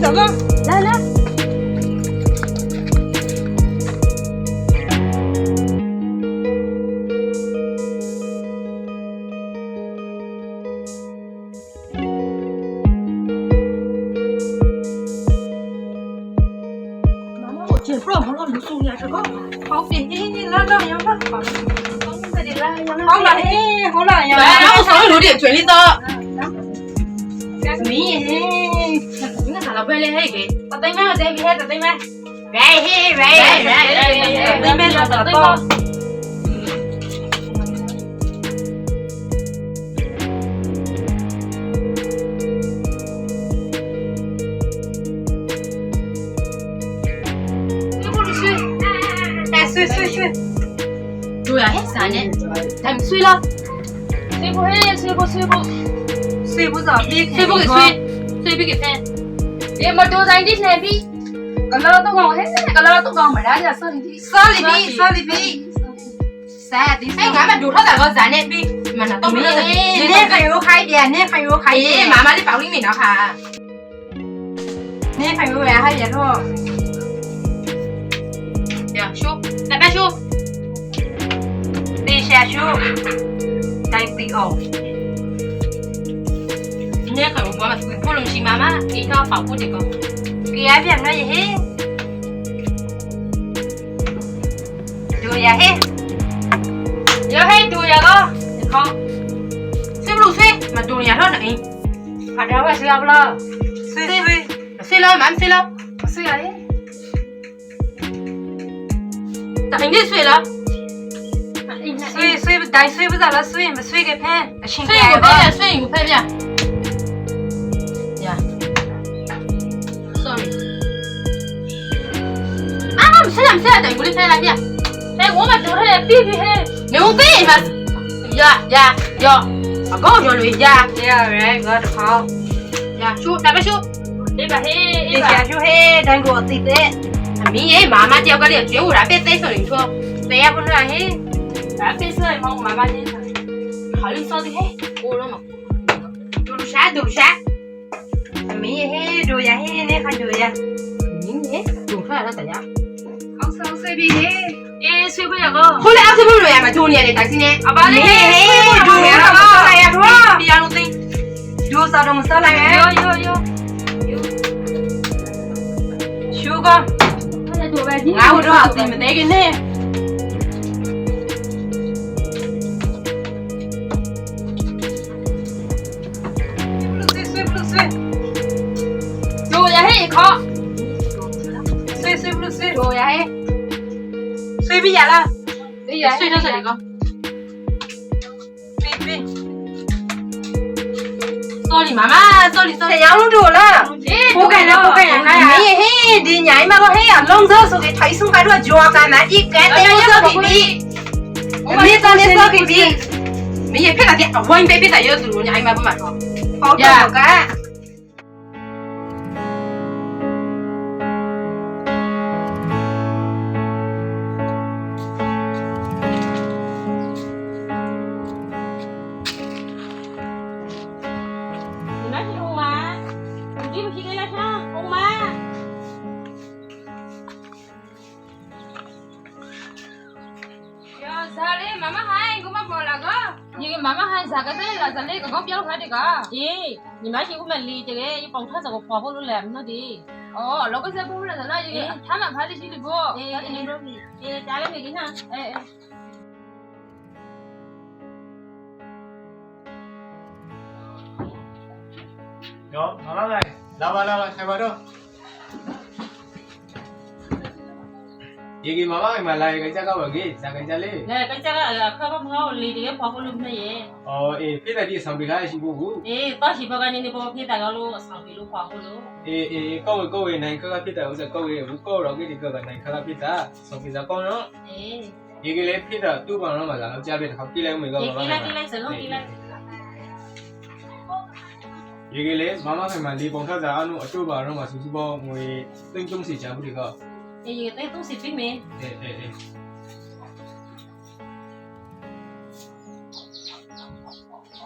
走吧，来来。妈妈，我姐夫了，我老你送你这个，好的，来来，让他好。好了，好了呀。来，然后稍微留点嘴里的。你你看老板嘞，那个，到对面，到对面，到对面。喂，对面到对面。睡。对呀，很闪呢，还没睡了。睡不不着，睡不给睡不给分。也没多在你那边，个老都讲，个老都讲没人家说你的。三里比。哎，俺们就他那个在那边，嘛那都没得。你还有开店，妈妈的包里面了哈。你还有呀，还别说。呀，修，来边修。地下修，带地哦。今天可能我们不能去妈妈给他保护这个。给俺别那些。对呀嘿。要黑对呀个，你看，睡不睡？嘛对呀说等，反正我睡不了。睡了，慢睡了。睡了嘿。等你睡了。睡不着了，睡个偏，睡不偏呀。呀 ，sorry。啊，唔睡等我哋瞓啦，哎，我们做嘿，比嘿，你冇比嘛？呀，阿哥叫你呀，人我就好。呀，修，大概修，这个嘿，地下修嘿，等我自己。明爷妈妈叫个你，绝无人别再说你说，对呀，不能嘿。咱别说我妈妈经常，好你说的嘿，过了嘛，读啥？明爷嘿，读呀嘿，你还读呀？明爷读出来了，大家。好睡比嘿，睡不了个。后来睡不着呀嘛，读年的担心呢。阿爸你嘿，读呀个，来呀读。比亚路灯，读啥都没啥来。有。修个。俺我这好子没得给你。嘿，靠！睡，坐呀嘿，睡不着了，睡到这里个，睡。说你妈妈，说养不住了，不干了，嘿，你娘嘛个嘿呀，弄着说给推送开了，脚干嘛的，干的我说比，没长得说比，没也别打的，我别打有时候娘嘛不嘛说，好干。妈妈喊啥个的了？咱那个搞标快的个。咦，你妈去我们离这个一帮他这个花火都来不了的。哦，那个在不了的那这个他们拍的戏的不？家里面看，有，好了来，来，开吧都。ये मामा के मला ये कैसा का बगे जाके चले ले कैसा का खबर मंगाओ ले दे पापा लोग में ये फिर ये संबिला शिबू तो शिबा का नहीं वो फिर तक लो संबिलो पापा लो को नहीं का फिर उसे को रोगे दिक्कत का नहीं का फिर संबिला कौन नो ये के लिए फिर तू बानो मला जाबे खाओ की ले मुझे की सलो की ये के लिए मामा के माली बोंठा जा अनु तू बानो मा सुबो मुझे तुम तुम सी जाबू दिक्कत ये तो तुम सिर्फ में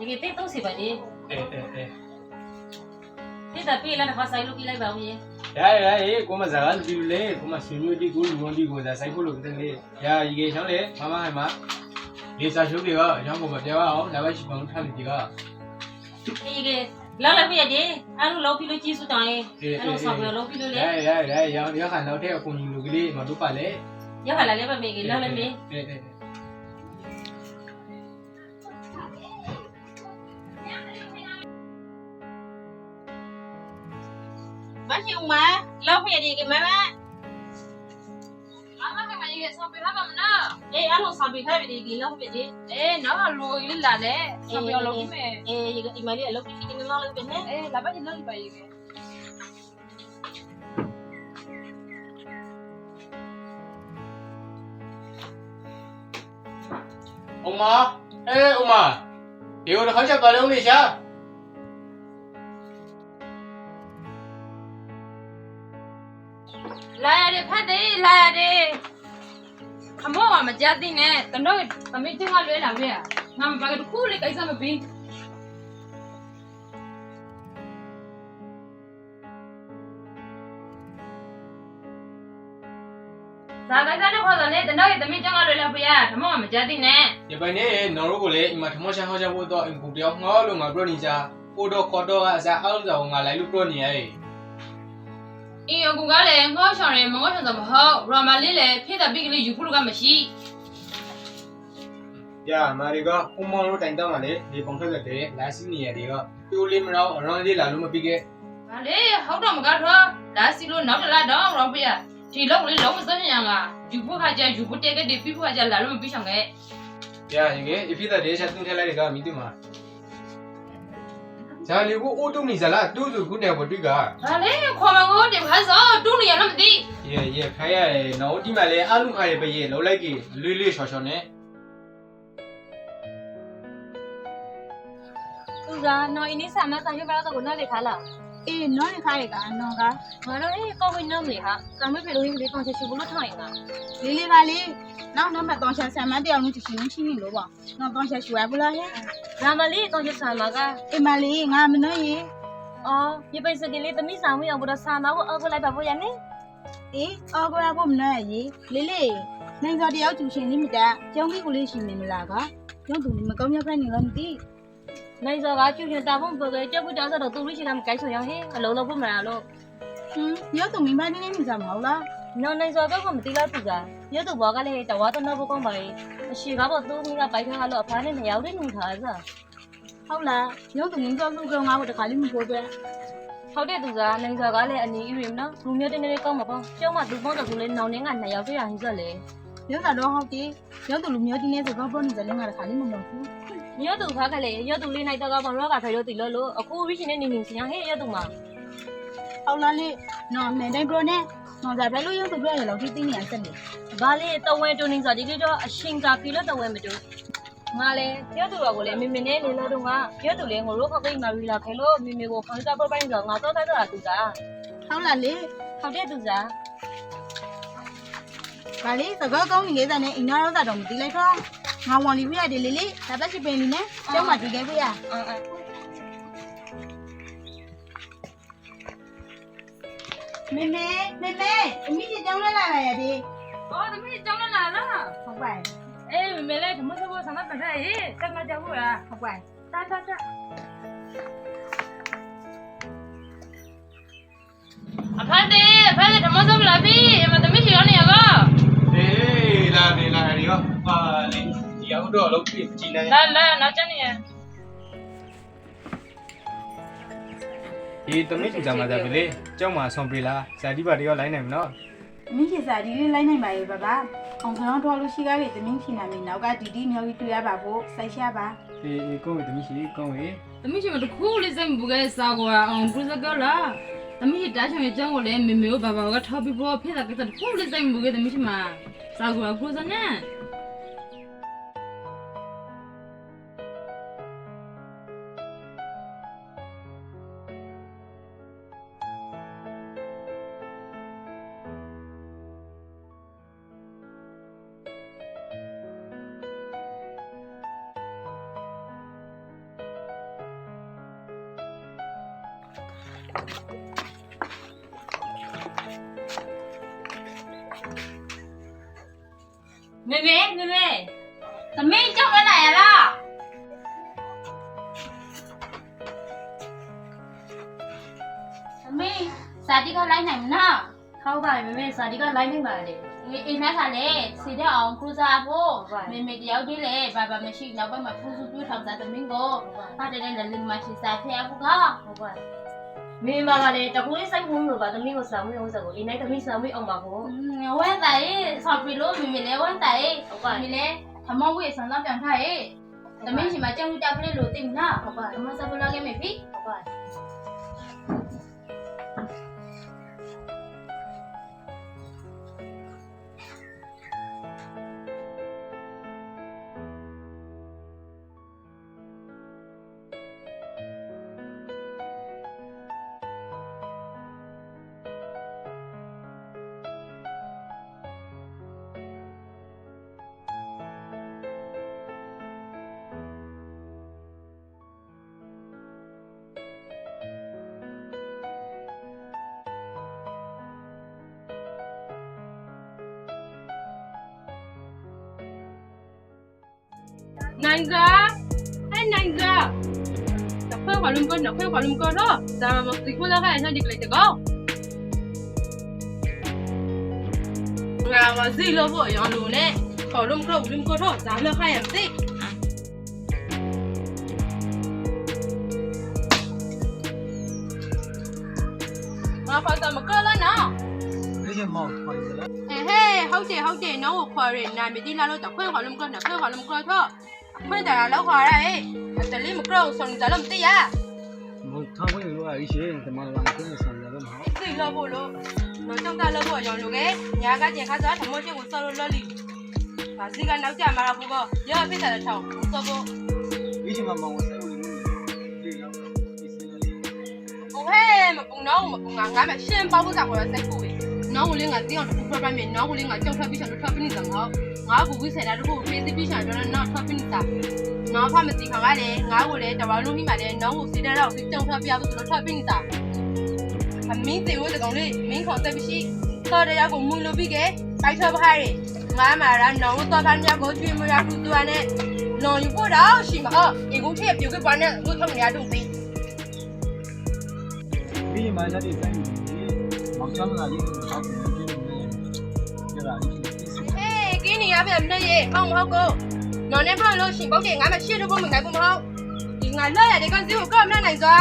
ये तो तुम सिर्फ बाजी ये तो पीला ना खासा इलो पीला बाऊ ये 야야야 고마 자간 비울래 고마 신유디 고루원디 고자 사이콜로 그랬네 야 이게 형래 마마 해마 리사 쇼비가 형고 봐 대와 나바시 방 타미디가 이게 라라 피야지 아루 로피로 지수 당해 아루 사고 로피로 래 야야야 야 한나오 태 공유 루기리 마도 빨래 야할라 래 바메기 라라 메 Bác ông má, lâu bây giờ đi kìa má má. Mama cái mày cái sao bị hấp mà nó? Ê, ăn luôn sao bị hấp đi kìa lâu bây giờ. Ê, nó là lùi lên là đấy. Sao bị lâu cái mẹ? Ê, cái mày đi lâu cái nó lên bên đấy. Ê, là bắt đi lên vậy kìa. 엄마 에 엄마 이거를 한참 가려고 내자 Lại đi phát đi, lại đi. Không có mà chết đi nè, tao nói tao mới chưa ngon lưỡi làm gì à? Nằm vào cái khu lấy cái sao mà pin. Sao cái sao nó khó rồi nè, tao nói tao mới chưa ngon lưỡi làm gì à? Không có mà chết đi nè. 이번에 너로 그래 이마 터모샤 하자고도 인국대요 ng어로 마 그러니자 오도 거도가 자 아우자고 가 라이루 그러니야 이 ông cái này ngó xong rồi mà ngó xong rồi mà hao, rồi mà lấy lại phía tây cái này dùng phụ cái mà xí. 야 마리가 엄마로 땡다 말에 네 봉사들 때 라시니야 네가 뚜림라고 어런디 라루마 비게 Mà đấy, không đâu mà cái thôi, đã xí luôn nấu là đó rồi bây giờ. Thì lúc lấy lúc mà sao nhàng à, dùng phụ hai giờ dùng phụ tê cái để phía phụ hai giờ là luôn mà biết xong cái. 야 이게 이피다 레샤 뚱텔라리가 믿으마 자 그리고 오동이잖아 뚜두 군대 버리가 Mà đấy, khoa mà ngó điểm khá rõ, đúng là nó mà đi. 예 가야 너 어디 말에 아루 가야 베예 놀라기 르르 쇼쇼네 Ra nó ini sama sao cho bao giờ cũng nói để khá là. Ê, nói đi khai cả, nó cả. Mà đó đấy, có bên nôm gì hả? Sao mới phải đối với con chơi chụp lúc thôi à? Lý bà lý, nó mà con sẽ xem mà đeo nó chỉ xin xin mình đúng không? Nó con sẽ sửa bữa hết. Ra mà lý con chơi sao mà cả? Ê mà lý, ngà mình nói gì? Như bây giờ cái lý tao mới sao mới ông bữa sao mà có lại bảo vô vậy nè? Ê, cô là bố mình nói gì? Lý, nên do đeo chủ xin đi mình đã, trong cái của lý xin mình là có. Trong tụi mình có nhau phải nhiều lần tí. Này giờ cái chuyện hiện tại không vừa cái trước bữa đó giờ đầu tư lý chỉ làm cái số nhau hết, lâu lâu cũng mà luôn. Nhớ tụi mình ba đi mình giảm hậu đó. Nó này giờ cái không tí là tụi ra, nhớ tụi bỏ cái này tao nó nó con mày, chỉ có một tụi mình là phải theo lộ phá nên phải giáo đến mình thở giờ. Không là, nhớ tụi mình cho tụi con ngao được khá lý mình vô về. Không để tụi ra, này giờ cái này anh ấy im đó, luôn nhớ đến đây con mà con, chứ mà tụi con tụi lên nấu nén ăn này giáo cái là hình giờ lệ. Nhớ là đâu không tí, nhớ tụi mình nhớ đi nè tụi con bốn giờ lên ngài khá lý mình đồng. Nhớ tụi phá cái này, nhớ tụi lên này tao có bằng lo cả thời đó tụi lo, ở khu vị trí này mình xin hết nhớ tụi mà. Không là lý, nó mẹ đây bro nè, nó giải phải lúc nhớ tụi bro là lâu khi tính nhắn xin đi. Và lý tao quen cho nên giờ đi cho sinh ra khi đó tao quen mà được. Mà lý, nhớ tụi vào cái mình này lên lo đúng không? Nhớ tụi lên ngồi lúc cái mà vì là cái lo mình có khởi ra bao nhiêu giờ ngáo tao thấy đó là tụi ra. Không là lý, Không để tụi ra. bà lý, tao có công gì vậy nè, anh nói ra đồng tí lấy không? Ngao hoàng lý bây giờ lý, ta bắt chụp hình nè, chứ mà tí cái bây giờ. Mẹ, em biết gì trong đó là gì? Tụi mình trong đó là đó. Không phải, Ê, mẹ lấy thằng mới sao sang nó phải đây, chắc nó cháu rồi à? không phải. Ta. Phải đi thằng mới sao là đi, mà tụi mình chịu này à? 에이 라네 이거 아 이하고도 어렵지 지나야 Là chân nè. 이 또미 주자마자 빌리 정말 손빌라 자디바리가 라인 나면 Mình chỉ giải đi lấy này mày bà. Ông thằng nó thua lúc xí cái thì mình chỉ là mình nấu cái đi nhau đi tụi bà bố, sai xa bà. 이 거기 또미시 거기 Tụi mình chỉ mà khu đi xem bữa cái sao qua, cứ sao cái là. Tụi mình chỉ đã trong cái trong cái mình bà cái thao bị bỏ, phía là cái tụi khu đi xem bữa cái tụi mình chỉ mà sao qua khu sao nè. 妹妹，妹妹，怎么叫我来了？妹妹，啥地方来你们呢？ ဟုတ်ပါပြီမေမေစာဒီကလိုက်နေပါလေ အိမ်မခါလေစီတဲ့အောင်ကုစားဖို့မေမေတယောက်တည်းလေဘာဘာမရှိနောက်ပိုင်းမှာဖူးဖူးပြထောင်စားသမင်းကိုဟာတဲ့လည်းလင်းမရှိစားဖျက်ဖို့က ဟုတ်ပါမေမကလည်းတကူလေးစိုက်ဖို့လို့ပါသမီးကိုစာမွေးဥစ္စာကိုအိမ်နိုင်သမီးစာမွေးအောင်ပါကို ဝမ်းတိုင်ဆောက်ပြီးလို့မေမေလည်းဝမ်းတိုင်မေလည်းထမောင်းဝေးဆန်းတော့ပြန်ထားရဲ့သမင်းရှိမှာကြောင်ကြပလေးလို့တင်လားဟုတ်ပါအမစားဖို့လာခဲ့မေပြီ ဟုတ်ပါ နိုင်ကနိုင်ကတခွဲခါလုံးကတော့ခွဲခါလုံးကတော့ဒါမှမဟုတ်ဒီကိုလာခဲ့တဲ့ဒီကလေးတကောငါမစီလို့ဖို့ရောလို့နဲ့ခါလုံးကတော့လုံးကတော့ဒါလည်းခိုင်းရတဲ့မဖတ်တော့မကလာနော် ဒီကမောင်ခေါ်ရလား ဟုတ်တယ်น้องကိုခေါ်ရနာမည်ဒီလာလို့တခွဲခါလုံးကတော့ခွဲခါလုံးကတော့ခွဲတာလောက်ခေါ်ရဲတလေးမကတော့ဆုံးကြလို့မသိရ မထားဝင်လို့အရှိရင်ဒီမှာလာတဲ့ဆန်ရတယ်မဟုတ် သိလို့ဖို့လို့တော့ကြောက်တာလို့ဖို့ရောလို့လေညာကကျင်ခါစားဓမ္မချင်းကိုစောလို့လော်လီဘာစီကနောက်ကြမှာတော့ဘောရောဖိတယ်ထောင်းစောဖို့ ဒီချိန်မှာမောင်ဆက်ဝင်လို့ဒီလောက်ဒီစနေလေး ဟိုဟဲမပုံတော့မပုံငါမရှင်းပေါ့ဖို့တာကိုစိတ်ဖို့ပဲน้องကိုလေးငါသိအောင်တစ်ခုပြပြမယ်น้องကိုလေးငါကြောက်ထွက်ပြီးချင်လို့ထွက်ပြီးနေတယ်ငါကူဝိဆယ်တာတခုဖေးသိပြီးချင်တော့နောက်ထွက်ပြီးနေတာငါဖမသိခါကလည်းငါကိုလည်းတဘာလုံးမိမှလည်းน้องကိုစီးတဲ့တော့ကြောက်ထွက်ပြဖို့ဆိုတော့ထွက်ပြီးနေတာအမင်းသိဝတ်ကောင်လေးမင်းခေါ်တက်ပြီးရှိတော့တရားကိုမူလို့ပြီးကဲပိုက်ထွက်ပါရဲငါမှာတော့น้องကိုတော့ဖမ်းရကိုကျွေးမရဘူးသူကနဲ့လော်ယူဖို့တော့ရှိမှာအေကုန်းထည့်ပြုတ်ကပါနဲ့လို့ထုံရတော့သိ ဒီမှာရတဲ့တိုင်းမောင်ချမ်းသာလေးကိုထောက်ပြန်ကြည့်လို့ရတာလေး ကင်းနေရပြန်နဲ့ရေအောင်မဟုတ်ကိုနော်နဲ့ဖလို့ရှင်ပေါ့တယ်ငါမရှေ့တော့မနိုင်ဘူးမဟုတ်ဒီငါလာရတဲ့ကောင်စီကိုကောက်မနိုင်စွာ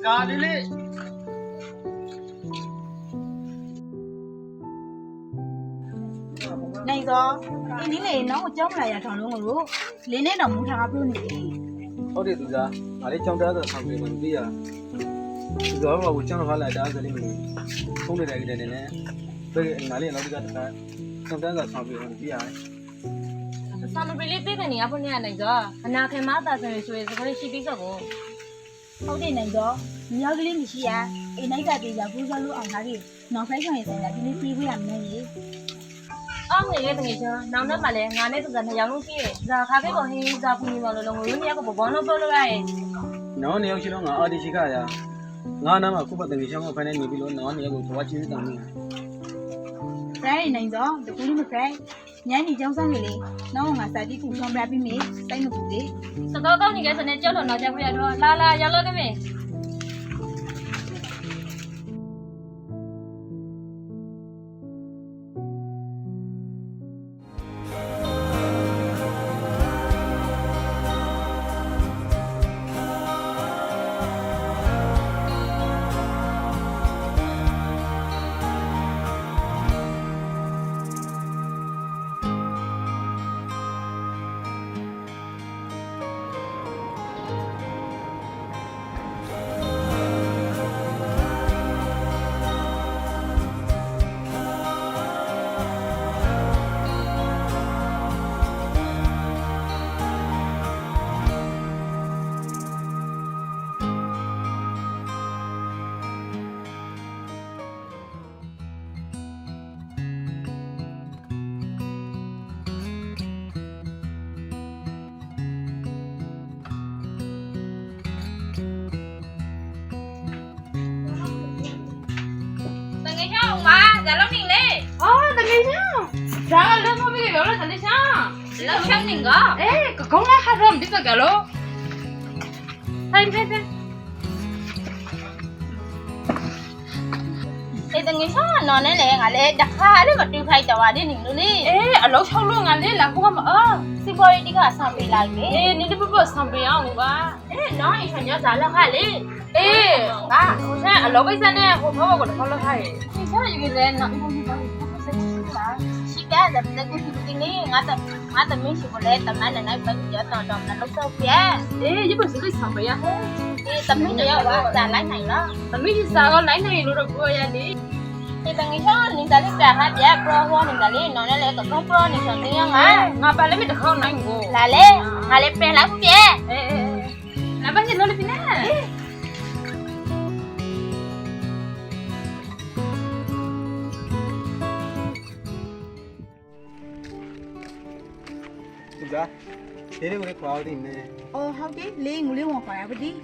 ကာလေးလေး နိုင်စောဒီနေ့လေน้องကိုကြောင်းမလာရထောင်လုံးကိုလင်းနဲ့တော့မူထားပြုတ်နေပြီ ဟုတ်တယ်သူစားငါလေးကြောင်သားဆိုဆောင်ပြီးမှသိရသူစားကကိုကြောင်ခါလိုက်တာဆိုလေးမျိုးဖုန်းနေတယ်ကြတယ်နဲ့ဘယ်ငါလေးနောက်တစ်ခါတခါကြောင်သားဆိုဆောင်ပြီးမှသိရတယ် စာမပလေးပြေးကနေရဖို့နေရနိုင်စွာအနာခင်မသာဆိုရင်ဆိုရင်စကားရှိပြီးဆိုကို ဟုတ်တယ်နိုင်စောမြောက်ကလေးမရှိရအိမ်နိုင်ကတည်းကပူဇော်လို့အောင်ထားပြီနောက်ဆိုင်ဆောင်ရင်ဆိုင်ကဒီနေ့စီးဖို့ရမယ်ကြီး အော်ငယ်ရဲ့တကယ်ချာနောက်နောက်မှလည်းငါနဲ့သူကနှစ်ယောက်လုံးရှိရဲ့ဇာခါဖေးကိုဟင်းဇာပူနေမလို့လုံးဝရင်းရကိုဘောလုံးပြောလို့ရတယ် နော်နေရောက်ရှိတော့ငါအော်ဒီရှိခါရငါနာမှာခုပတ်တကယ်ချောင်းကိုဖိုင်နေပြီလို့နော်နေရောက်ကိုသွားချင်းတောင်းနေတာ ဒါရနိုင်စောတကူလေးမခိုင်ညနေကြောင်းဆောင်နေလေน้องကစာတိကူဆောင်ပြပြီးမေးဆိုင်မပူလေ စကောကောင်းနေကြစနေကြောက်လို့တော့ကြပြရတော့လာလာရလို့ကမေ咋了你嘞？哦，等一下，咋了？那边有了，等一下，老乡你个，哎，个公来还说没这个喽？哎，别。哎，等一下，那那嘞，俺嘞，打开嘞，我丢开就话的你努力。哎，老超路俺嘞，来不干嘛啊？是不一定个上边来的。哎，你这不上边啊？我吧。哎，那一圈要咋了开嘞？哎，啊，我现老百姓呢，我跑过来跑了开。你现在一个人，那一共西边咱们这个地里，俺的没去过来，咱们那边就当当那路上边。哎，你不是去上班呀？哎，咱们就要话咱来哪了？咱们是啥个来哪路的过呀你？哎，等一下，你在这边还别 pro 我，你在这那那个刚 pro 你想怎样啊？我把那边的好难过。来嘞，俺来边来不边？哎，来把你弄那边呢？သူကဒီလေးကိုလည်းခွာအောင်တင်နေ 哦，好的，လေးငူလေးဝင်ခေါ်ရပါသည်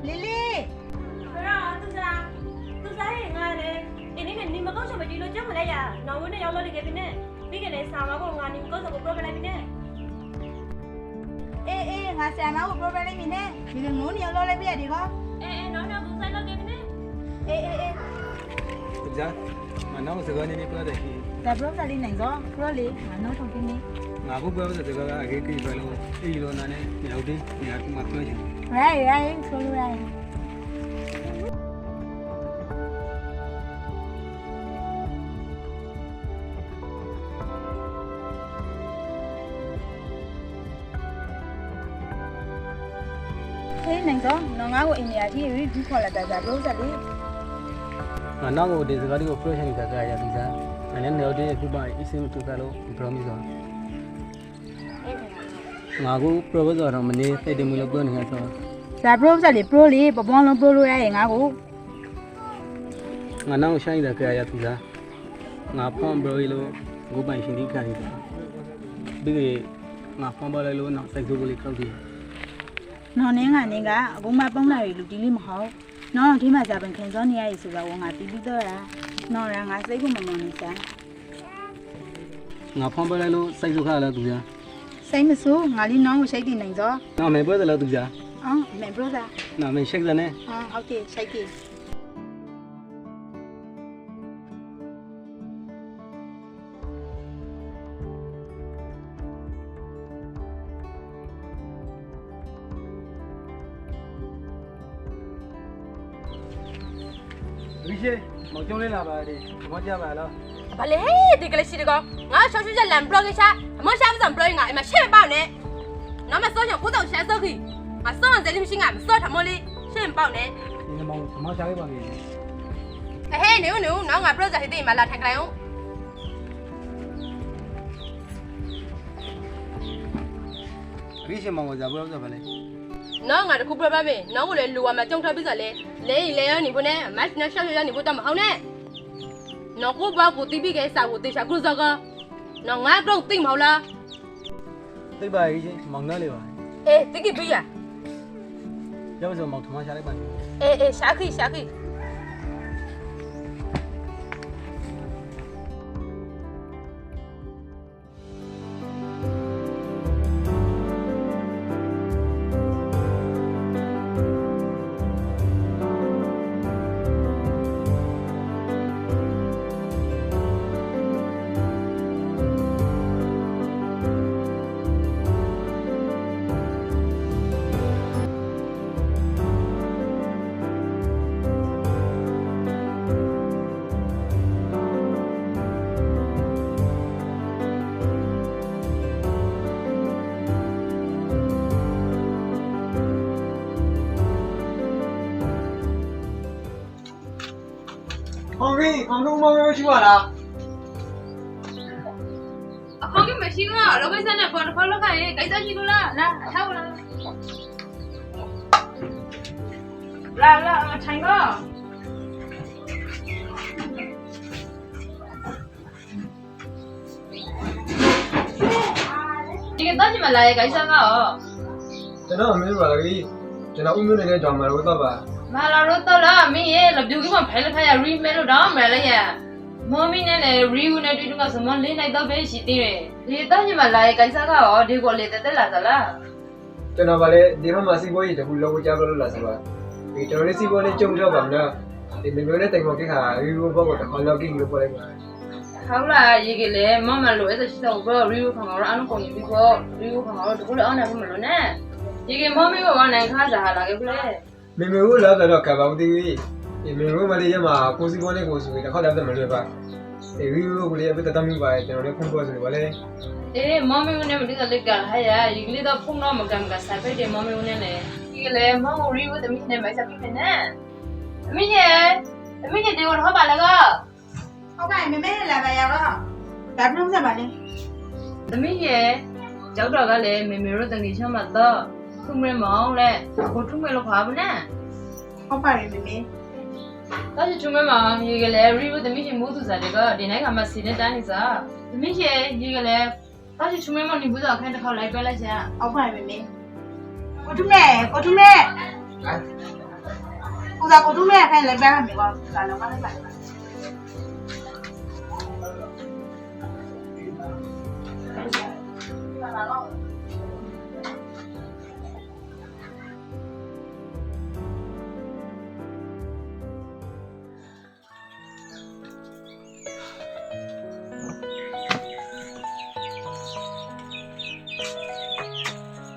လေးလေး ဘယ်တော့သူစားဟဲ့ငါလေဒီနေ့ကနေမကောက်ချင်မကြည့်လို့ကြောက်မလဲရနောင်ဝင်းနဲ့ရောက်လို့နေခဲ့ပြီနဲ့ပြီးကြတယ်ဆာမကောငါနေမကောက်ချင်ကိုပရိုဂရမ်လိုက်ပြီနဲ့ အေးငါဆရာမကို pro လိုက်ပြီနဲ့ဒီငုံနေရောက်လောက်လိုက်ပြရတယ်ကော အေးနောင်သူဆိုင်လို့ခဲ့ပြီနဲ့ အေး သူကမနောက်စကားနေနေပြောတယ်ကြီး ဒါ pro လေးနိုင်တော့ pro လေးငါနောက်ထုတ်ပြနေ ငါဘုပြောတဲ့စကားကအခေကြီးပဲလို့အေးလို့နာနဲ့ညောက်တင်းညကမှပြောချင် right ဆိုလိုရတယ် ဟေးနိုင်တော့ငါ့ကိုအိမ်နေရာကြီးရီဒီခေါ်လာတာဒါလို့ဆက်လေ ငါနောက်ကိုဒီစကားလေးကိုပြောချင်တာကရပြီစားငါလည်းညောက်တင်းခုပါအစ်စင်တူကလို့ promise တော့ငါကို proposal တော့မနေစိတ်တမှုလို့ပြောနေတာဆို ဒါ pro ဆက်လေ pro လေးပပွားလုံး pro လို့ရရင်ငါကို ငါနောက်ဆိုင်တာကရပြီစားငါဖုန်း bro လို့ကိုပိုင်ရှင်ဒီခံနေတာပြီးငါဖုန်းပါလိုက်လို့နောက်စိတ်ဆိုးကိုလေးခောက်ကြည့် နော်နင်းကနေကအကုန်မပုံးလာရီလူဒီလေးမဟုတ်နော်ဒီမှာဇာပန်ခင်စောနေရည်ဆိုတာကငါတီးပြီးတော့ရနော်ရငါစိတ်ကိုမမနေစမ်း ငါဖုန်းပါလိုက်လို့စိတ်ဆိုးခါလာသူစား စိတ်မဆိုးငါလေးน้องကိုရှိတ်တည်နိုင်စော နောက်မယ်ပွဲတယ်လို့သူစား အော်မင်ဘရိုသာ နောက်မယ်ရှိတ်တယ်နဲ့ ဟာဟုတ်တယ်ရှိတ်တည် ဒီရှိမောင်ကျုံးလေးလာပါတယ်ဘာကြပါလား ဘာလဲဒီကလေးရှိတကောငါရှော့ရှေ့လန်ဘလော့ကရှာအမရှာမစံဘလော့ငါအမရှေ့ပေါ့နဲ့နော်မစောချင်ကိုတော့ရှာစောခိငါစောန်စဲလေးမရှိငါမစောထမလေးရှေ့ပေါ့နဲ့ ဒီမောင်မရှာလေးပါမယ် ဟဲ့နေဦးနော်ငါဘလော့စာဟိတ်မလာထိုင်ကြလိုက်အောင် ဒီရှိမောင်ကဇာဘလို့ဆိုပါလေ နော်ငါတခုပြပါမယ်နော်ကိုလည်းလူဝမှာကြုံထားပြီဆိုလဲလဲရနေဖို့နဲ့မတ်နဲ့ရှော့ရနေဖို့တော့မအောင်နဲ့နော်ကိုဘာကိုတီးပြီးခဲ့စာကိုတေချာကရုစကာနော်ငါကတော့သိမဟုတ်လား သိပါကြီးချင်းမောင်နဲ့လေးပါ အေးတိကိပြရ ရောက်ဆိုမောင်ထမရှာလေးပါမယ် အေးရှာခိ အောင်ကြီးအောင်လုံးမောင်ရောရှိပါလား အခုကမရှိကလောကိစ္စနဲ့ပေါ်တော့လောက်ခိုင်းကိစ္စရှိလို့လားလာထားလာထိုင်က 이게 따지면 나의 가이사가. ကျွန်တော်မင်းပါလေကျွန်တော်ဦးမျိုးနေတဲ့ကြောင်မှာတော့တော့ပါ 말하러 떠라 미에 여기만 발라파야 리메로 나오면래야. 머미네네 리우네 뒤도 가서 뭐 리나이 더 베시티래. 이 따지면 나의 가이사가 어디 걸리 때라잖아. ကျွန်တော်ပါလေဒီမှာစီးပွားရေးတခုလောက်ကြလို့လာစပါဒီကျွန်တော်လေးစီးပွားရေးကြုံတော့ပါမလားဒီမျိုးနဲ့တိုင်ပေါ်ကိခါရီဝဘောကတခေါလောက်ကိလို့ပြောလိုက်ပါ 하울라 얘기래 엄마말로 해서 시사오고 리우 강화로 아는 공이 비고 리우 강화로 누구를 안해 보면로네. 이게 머미가 원해 가자 하라게 그래. မေမေကိုလာတော့ကဘာဦးတီဒီမေမေမလေးရမှာကိုစီးပွားနဲ့ကိုဆိုပြီးတခေါက်လည်းမလွယ်ပါဒီရီဝကိုလေးအပတတမ်းပါကျွန်တော်လည်းဖုန်းပေါ်ဆိုပါလေ 에 머미우네 우리가 내가 하야 이글리도 풍로 먹감가 사페데 머미우네네 이글레 머무 리우 데미네 마이사 피페네 미제 미제 되고 하발라가 ဟုတ်ကဲ့မမေလာပါရောဒါပြုံးစပါလေ 미제 저도가래 메메로 등이 처음부터 퉁메 마올래 고 퉁메로 가보네 ဟုတ်ပါတယ်မမေ 다시 퉁메 마 이글레 리우 데미시 모두 자리가 디네 가마 시네 다니자 미제 이글레 다시 퉁메 마 니부자 칸데 카 라이 빼라자 ဟုတ်ပါတယ်မမေကိုထုမဲကိုထုမဲဟိုဒါကိုထုမဲခိုင်းလိုက်ပါမယ်ကောဒါတော့မလိုက်ပါ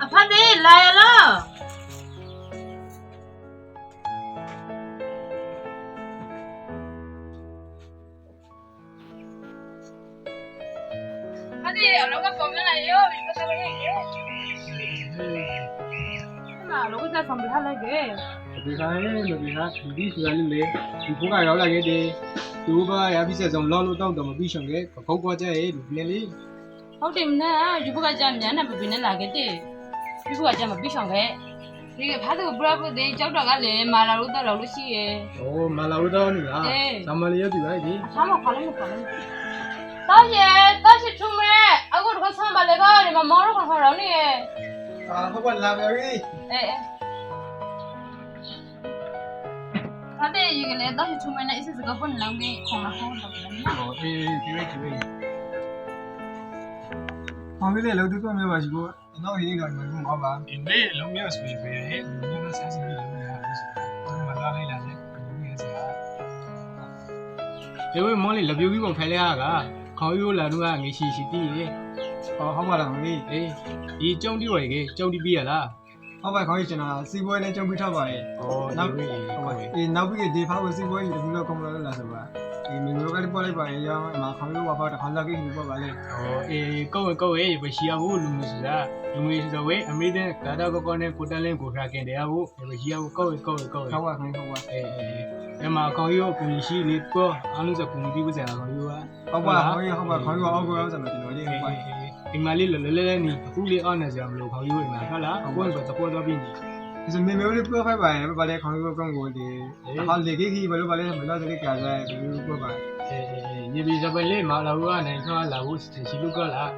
아파데 라야라 아디 얼마가 보면아요 이거 사랑해 엄마 로그자 선물 하려게 ဒီခါရဲ့ဒီခါဒီဆိုတာလေးလေဒီဘုကရောက်လာခဲ့တယ်သူကရပြီးဆက်ဆုံးလောက်လို့တော့မပြီးရှုံခဲ့ခေါက်ကွာကြရဲ့ဒီပြန်လေး ဟုတ်တယ်မနဲ့ယူဘကကြမြန်နဲ့ပပင်းနဲ့လာခဲ့တဲ့ယူဘကကြမပြီးဆောင်ခဲ့ဒီကဖားသူဘရဘတဲ့ကြောက်တော့ကလည်းမာလာလို့တော့လို့ရှိရဲ့ ။အိုးမလာလို့တော့နေလား။ဇမလီရတူပဲဒီ အဆောင်မခေါ်လည်းမခေါ်လည်းတော့ရဲ့တော့ရှိထုံးမဲအခုတော့ဆမ်းပါလေကဒီမှာမော်တော့ခေါ်တော့နေရဲ့ ။အာဟုတ်ပါလာမယ်ပြီ အေးဖားတဲ့ရေကလည်းတော့ရှိထုံးမဲနဲ့အစ်စကပွန်လောင်းပြီးခေါ်လာခေါ်တော့တယ် ။ဟောအေးဒီဝိတ်ဒီဝိတ်။ဟောင်းလေးလောက်တူတော့မြပါရှိကို။တော့ရေးတော့မဟုတ်ပါဘူး။ဒီနေ့လုံးမြဆိုပြီးပဲ။ဒီနေ့တော့ဆက်စီပြီးလုံးရအောင်ဆိုတော့မလာလိုက်လာစေ။ဒီနေ့စရာ။ဒီဝိမောလေးလပြူပြီးပုံဖယ်လိုက်ရတာခေါင်းရိုးလာတော့ငေးရှိရှိတီးရေ။ဟောဟုတ်ပါလားမင်း။အေးဒီကျုံတီးဝယ်ကြီးကျုံတီးပြီးရလား။ဟုတ်ပါခေါင်းကြီးကျွန်တော်စီပွဲနဲ့ကျုံပြီးထားပါရဲ့။အော်နောက်ပြီးဟုတ်ပါအေးနောက်ပြီးဒီဖောက်ကိုစီပွဲကြီးတခုလောက်ကောင်းလာလားဆိုပါ။ဒီမင်းတို့ကလည်းပေါ်လိုက်ပါရဲ့ရောအမခေါင်းရိုးဝါပါတခါလာကြီးဒီပေါ်ပါလေ။အော်အေးကောဝဲဘရှိရဘူးလူမျိုးဆိုတာလူမျိုးဆိုတော့ဝဲအမေတဲ့ကာတာကောနဲ့ကိုတန်းလင်းကိုခါကင်တယ်ဟုတ်ဘရှိရဘူးကောဝဲဟုတ်ပါခင်ဟုတ်ပါအေးအမခေါင်းရိုးကိုရှိလေကောအားလုံးစကူပြီးပြစရာခေါင်းရိုးကဟုတ်ပါခေါင်းရိုးဟုတ်ပါခေါင်းရိုးအောက်ကိုရောက်စမယ်ကျွန်တော်လေးဟုတ်ပါဒီမလေးလဲနေအခုလေးအောက်နေစရာမလိုခေါင်းရိုးအိမ်မှာဟုတ်လားအခုကတော့သပေါ်တော့ပြီးနေဒီမေမေလေးပြောဖိုက်ပါရဲ့ဗာလေခေါင်းရိုးကောင်းကိုဒီဟာလေကြီးဘယ်လိုပါလဲမလို့တကယ်ကြာযায়ဒီလိုပြောပါရေဒီဇပလေးမာလာဘူးကနေခါလာဘူးရှိလူကလား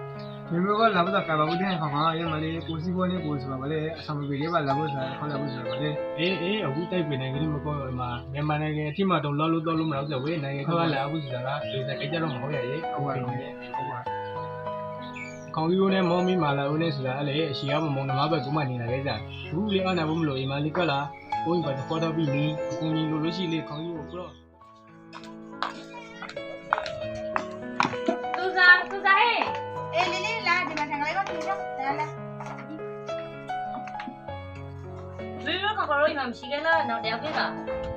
မေမေကလာဘူးကဘာဘူးတဲ့ခေါင်းရမလေးကိုစီပေါ်နေကိုဆိုပါဗာလေအဆောင်ပြေလေးပါလာဘူးဆိုတာခေါ်လာဘူးဆိုပါလေအေးအခုတိုက်ပြင်နိုင်ငံကြီးမကောမှာမြန်မာနိုင်ငံအထိမှတော့လောက်လို့မလောက်ဆိုဝေးနိုင်ငံခါလာဘူးဆိုတာကဒီစကြတော့မဟုတ်ရရဲ့ဟုတ်ပါဟုတ်ပါခေါင်းရိုးနဲ့မောင်းမိမာလာဦးနဲ့ဆိုတာအဲ့လေအရှိရမုံနမဘက်ကမှနေတာလေကြာဘူးလေအားနာဘူးမလို့အိမ်မလေးကလာဘုန်းကြီးကတော့တော့ပြီးနေအကုန်ကြီးလို့ရှိလေခေါင်းရိုးကိုတော့ တူစာဟဲ့ အေးလေးလေးလာဒီမှာထိုင်လိုက်ပါခင်ဗျာလာလာ ဘယ်လိုခေါ်လို့မှမရှိခဲ့လားတော့တယောက်ပြတာ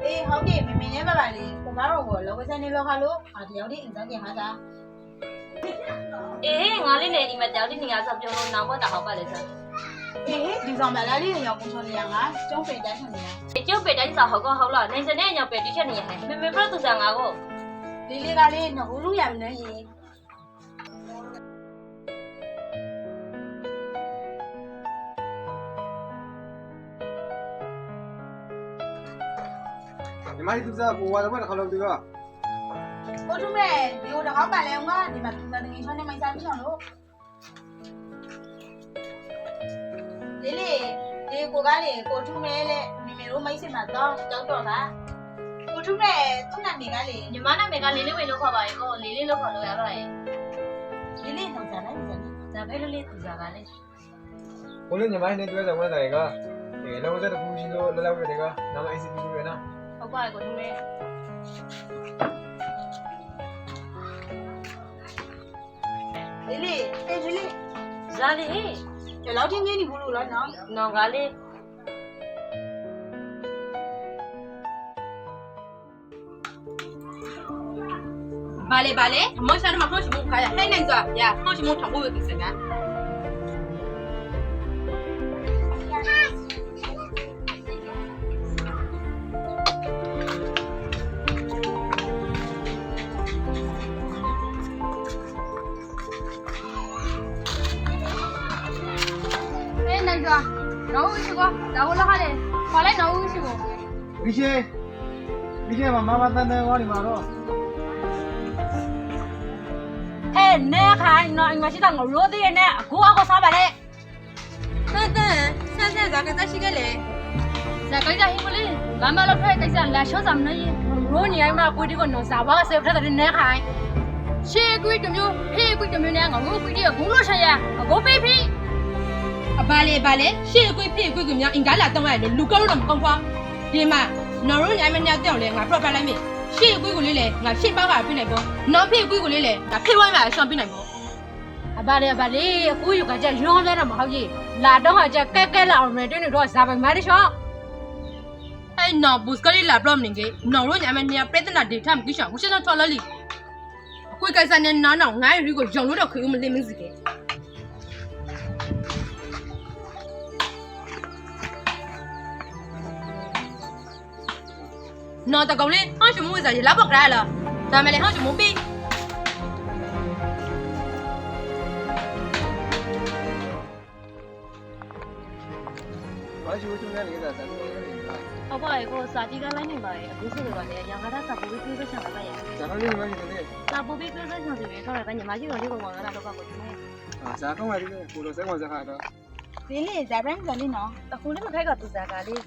အေးဟုတ်တယ်မမေနဲ့ပါပါလေကျမတို့ကလောကစနေလောက်ခါလို့တယောက်တည်းအင်စားကြဟာတာ အေးငါလေးနေဒီမှာကြောက်တိနေငါဆောက်ပြုံးလို့နောက်ဘက်တာဟောက်ပါလေဆာ အေးဒီဆောင်မလာလေးရောက်ကုန်ချောနေရငါကျုံးပေတိုင်းချင်နေတာ ကျုပ်ပဲတိုင်းစာဟောက်ကောဟောက်လားနေစနေညောက်ပဲတိချက်နေရဟဲ့မေမေပြတ်သူစားငါကို လေးလေးကလေးနှဟိုလူရမနေရေ ဒီမိုင်းသူစားကိုဝါတော့တစ်ခါလောက်ဒီက ကိုထုမဲဒီဟိုတော့ပါလဲငါဒီမှာသူကတကယ်ချောနေမှစားပြီးတော့လို့ လေးဒီကိုကလေကိုထုမဲလေမိမေတို့မိတ်ဆွေမှာတော့ကြောက်တော့ကကိုထုမဲသူ့နာမည်ကလေ ညီမနာမည်ကလေးလေးဝင်လို့ခေါ်ပါရဲ့ကိုလေးလေးလို့ခေါ်လို့ရပါရဲ့ လေးထောင်ကြလိုက်ကြတယ် ဒါပဲလို့လေးသူစားကလေး ကိုလေးညီမနဲ့တွေ့တဲ့ဝန်တိုင်ကလောကတဲ့ပူရှင်တို့လောက်ရတဲ့ကနာမ ICP ပဲနော် ဟုတ်ပါရဲ့ကိုထုံးလေး လေးအေးလေး ဇာလေး ဒီလောက်ထင်းနေဘူးလို့လားနော် နောင်ကလေး ဘာလဲအမောရှာတော့မဟုတ်ချင်ဘူးခါရဟဲ့နိုင်စွာရဟုတ်ချင်ဘူးထောင်ဖို့ပဲစကား ဟဲ့နိုင်စွာနော်ဦးရှိကောဒါကိုလာခါလေခေါ်လိုက်နော်ဦးရှိကော မိရှေမမတန်တန်ကောဒီမှာတော့ ဟဲ့နဲခိုင်းနော်အင်မရှိတော့ငါရိုးသေးနဲ့အခုအကောစားပါလေ ဆန်းဇာကတက်ရှိခဲ့လေ ဇာကိုင်းကြဟိမလေးမမလောက်ထိုက်တိုက်စားလာချောစားမနေရိုးညိုင်းမကိုဒီကနော်စားပါဆေဖက်တဲ့နဲခိုင်းရှေးကွီတမျိုးဟေးကွီတမျိုးနဲ့ငါရိုးကွီဒီကဂုံးလို့ရှာရအကိုပေးဖိ ဘာလဲရှေ့ကွေးဖေးကွေးကွေးများအင်္ဂါလာတော့ရတယ်လူကတော့မကောင်းဖွာဒီမှာနော်တို့ညိုင်းမညတောင်းလေငါ proper လိုက်မယ်ရှေ့ကွေးကိုလေးလေငါရှေ့ပါကပြနိုင်ပေါ့နော်ဖေးကွေးကိုလေးလေငါဖေးဝိုင်းမှာရှောင်းပြနိုင်ပေါ့ အဘာလေအခုယူကကြရုံးလဲတော့မဟုတ်ကြီးလာတော့ဟာကြကဲလာအောင်နဲ့တွင်းတော့ဇာပိုင်မားတချော အဲ့နော်ဘူစကလေးလာပလော့မနေကေနော်တို့ညိုင်းမညပြတဲ့နာဒေတာမကိရှောင်းဝရှင်းတော့ထော်လလီအကွေးကိုင်စနဲ့နားနောင်ငါရီကိုရောင်လို့တော့ခေဦးမလင်းမင်းစီကေနော်တကောင်လေးဟောရှမိုးစားရလာပေါက်ကြရလားဒါမှလည်းဟောရှမိုးပြီး မရှိဘူးသူနဲ့နေတာစမ်းနေတယ် ဟုတ်ပါရဲ့ကိုစာတီကလိုက်နေပါရဲ့အခုဆိုတော့လည်းရံကားစာပူပြီးပြေးဆက်ချင်ပါရဲ့ ဇာတ်လေးမရှိတယ် စာပူပြီးပြေးဆက်ချင်တယ်ခေါ်ရတဲ့ညီမရှိတော့လေးကောင်ကတော့တော့ကိုကျွေး ဇာတ်ကောင်းပါလေကိုလိုစဲဝင်စကားတော့ လေးဇာဘရန်ဇာလေးနော် အခုလေးမခိုက်ကသူစားကလေး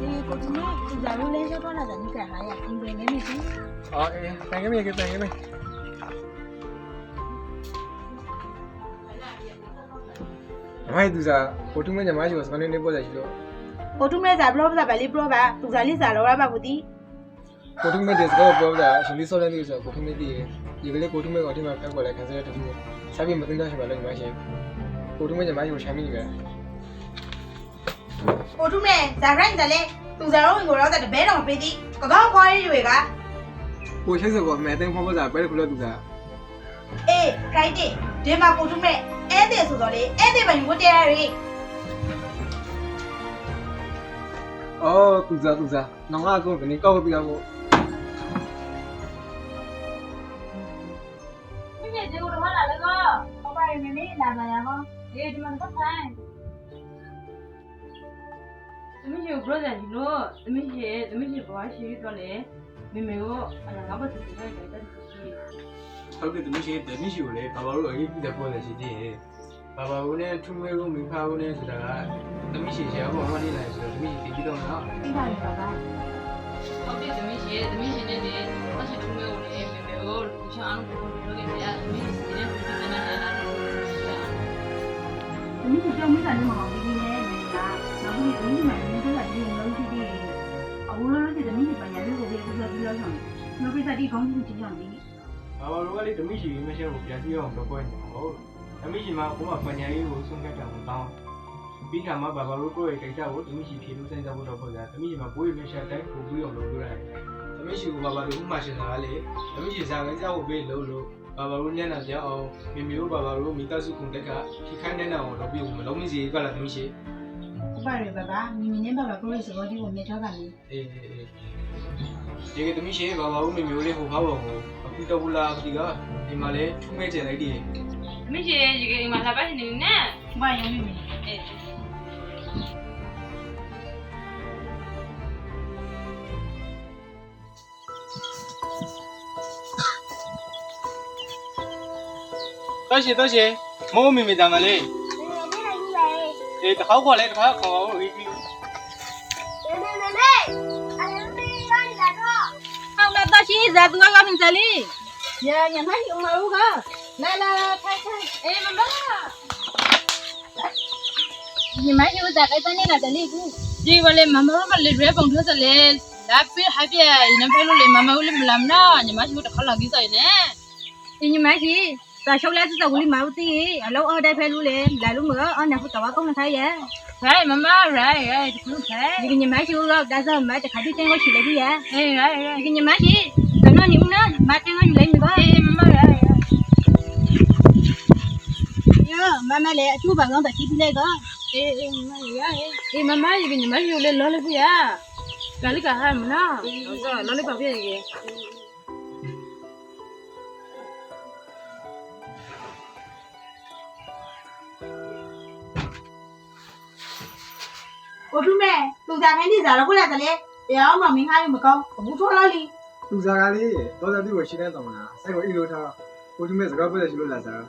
ဒီကိုထုမဲသူဇာလို့လဲရောက်တော့လာတယ်နိကဟာရအင်္ဂလိပ်နဲ့မရှိ အော်အေးတန်ကမြေကတန်ကမြေမိုက်သူစားကိုတူမဲညမရှိဘူးစကနေနေပေါ်လာရှိတော့ ကိုထုမဲဇာဘလော့ဇာပဲလေးဘလော့ပါသူဇာလေးဇာလောရပါဘူးဒီ ကိုတူမဲတဲ့စကားပြောတာအရှင်လေးစောတဲ့လူဆိုကိုတူမဲတည်ဒီကလေးကိုတူမဲကိုဒီမှာပြောက်ပေါ်လဲခံစားရတဲ့တူစားပြီးမသိတော့ရှင်ပါလို့ညမရှိကိုတူမဲညမရှိကိုချမ်းမိနေပဲ ကိုထုမဲဇာဘရန်ဇာလေးသူဇာတော့ဝင်ကိုတော့တဲ့ဘဲတော့မပေးသည်ကောင်းခွားရွေက ကိုရှိစကောမဲတဲ့ဖော်ပေါ်စားပဲခုလို့သူစား အေးခိုင်းတယ်ဒီမှာကိုထုမဲဧည့်သည်ဆိုတော့လေဧည့်သည်ပဲယူတရားရီ အော်သူစားနောင်ကအကုန်ကနေကောက်ပြရဖို့ မင်းဒီကိုတော့လာလေကော ဟုတ်ပါရဲ့မမေလာပါရကော အေးဒီမှာတော့ထိုင်သမီးကိုပြောတယ်ဒီလိုသမီးဘွားရှိတော့လေမမေကိုအလားငါ့ဘက်သူခိုင်းတယ်တက်ရှိ ဟုတ်တယ်တမရှိကိုလေဘာဘာလို့အရေးပြတဲ့ပေါ်လာရှိသေးရဲ့ဘာဘာဦးနဲ့ထုံးဝဲကိုမိဖာဦးနဲ့ဆိုတာကတမရှိရှယ်ဘောမနေနိုင်ဆိုတော့တမရှိတည်ပြီးတော့နော် ပြီးပါပြီပါပါ ဟုတ်ပြီသမီးရှင်နဲ့နေဘာရှိထုံးလို့လေမမေကိုလူချအောင်လုပ်ခဲ့တယ်သမီးစီနဲ့ဒီကနေ့လာတော့ ဒီနေ့ကြောင့်မင်းကလည်းမအောင်ဒီနေ့နဲ့မင်းကနောက်ပြီးဒီနေ့မှမင်းတို့ကဒီလိုလုပ်ကြည့်ပြီးအခုလိုလုပ်တဲ့ဒီနေ့ပိုင်းရလို့ကိုပြောပြီးတော့ဆောင်နောက်ပြီးတည်းကောင်းကြီးကြည့်ကြပြီ ဘာဘာလို့ကလေတမရှိမရှိကိုပြန်ပြီးအောင်ပြောပွဲနေဟုတ်တမရှိမှာကိုမပညာရေးကိုဆုံးဖြတ်ကြအောင်တောင်းပြီးခါမှာဘာဘာလို့ကိုယ့်ရဲ့ကိစ္စကိုတမရှိဖြေလို့စဉ်းစားဖို့တော့ပေါ့ဗျာတမရှိမှာဘိုးရမရှိတိုင်းကိုပြီးအောင်လုပ်လို့ရတယ်တမရှိကိုဘာဘာလို့ဥမာရှင်တာလေတမရှိစားကိစ္စကိုပြီးလုပ်လို့ဘာဘာလို့ညနာကြအောင်မိမိတို့ဘာဘာလို့မိသားစုကုန်တက်ကထိခိုင်းနေတာကိုလုပ်ပြီးမလုံးမစီကလာတမရှိ မ ဘာလဲဘာမင်းနဲ့ဘာကိုလို့ဆိုတော့ဒီကိုမြထားပါလေ အေးဒီကတမီးရှိဘာဘာဦးမျိုးလေးဟိုဖောက်တော့အခုတော့ဘူးလားဒီကဒီမှာလဲထုမဲကျင်လိုက်တည် မရှိရဲ့ဒီကိမှာလာပါနေနဲ့ ဘာရမင်း အေး 多谢，我妹妹在哪里？诶，好过来，好好好，回去。好了，到现在都刚刚平这里。呀，你还有毛个？来，看。哎，妈妈，你买有在这里来这里不？这个嘞，妈妈我们来热风车子嘞，那边海边，那边路嘞，妈妈我嘞不làm那，你妈就得好了几岁呢？你买去。在手里是在屋里买的，老二在拍路嘞，来路么？俺那副大娃公来开耶。哎，妈妈，哎，不能开。你给你买去了，但是买的还得等我去那里耶。哎，你给你买去，等到你们呢，买等我去来你吧。哎，妈妈，哟，妈妈来，就把俺在去那个。哎，妈妈，这个你买去了，老了不呀？哪里干哈么呢？老里搞别的。我说妹，都在看你咋了过来的嘞？要么明还有么高，不错了哩。လူစားကားလေးတော့တဲ့ကိုရှင်းတဲ့တောင်းလားစိုက်ကိုအီလိုထားကိုသူမဲစကားပြောတယ်ရှိလို့လားစား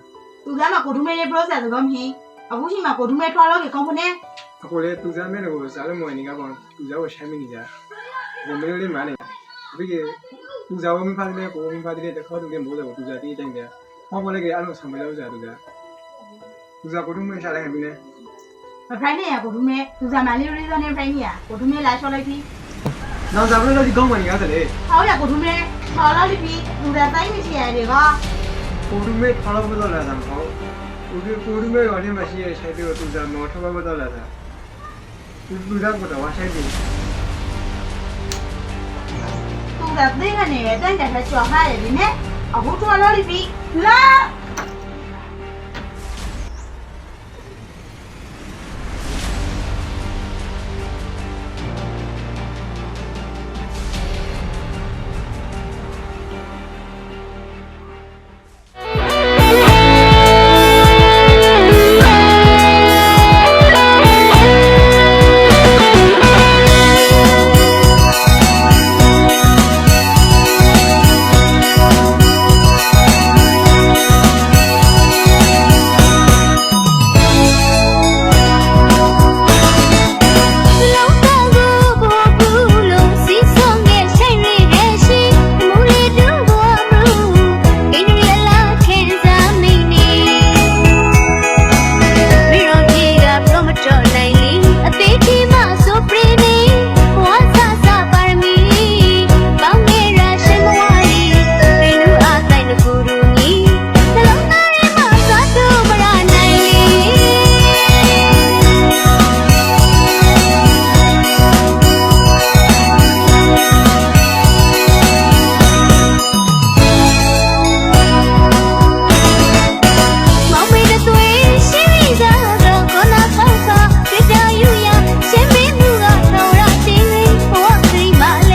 都在嘛，过度妹的 process 这个品，不是嘛，过度妹穿了给搞不呢？ အခုလေသူစားမဲကိုစားလို့မဝင်နေကပေါ့သူစားကိုရှိုင်းမနေကြဒီမျိုးလေးမှန်းနေဒီကသူစားဝမဖားတယ်ကိုမဖားတယ်တခေါက်တူနဲ့မိုးတယ်ကိုသူစားတီးတိုင်းတယ်ဟောပေါ်လေးကအလုံးဆောင်မလို့စားသူစားကိုသူမဲရှာလိုက်ပြီလေ ဖိုင်နေရကိုဒုမဲသူစားမလေးလေးစောနေဖိုင်နေရကိုဒုမဲလာလျှော်လိုက်ပြီ နောက်စားလို့ဒီကောင်းမှနေရတယ်လေ ဟောရကိုဒုမဲခေါ်လာပြီသူစားတိုင်းမရှိရတယ်က ကိုသူမဲထားလို့မတော့လားဆောင်ဟောကိုသူမဲရောလည်းမရှိရဆိုင်ပြီးတော့သူစားမောထောက်မတော့လားစားသူစားကတော့ဝါဆိုင်ပြီ သူစားသိကနေတန်းတက်ချော်ထားရတယ်ဒီနဲ့အခုထွက်လာပြီလာ Hãy subscribe cho kênh Ghiền Mì Gõ để không bỏ lỡ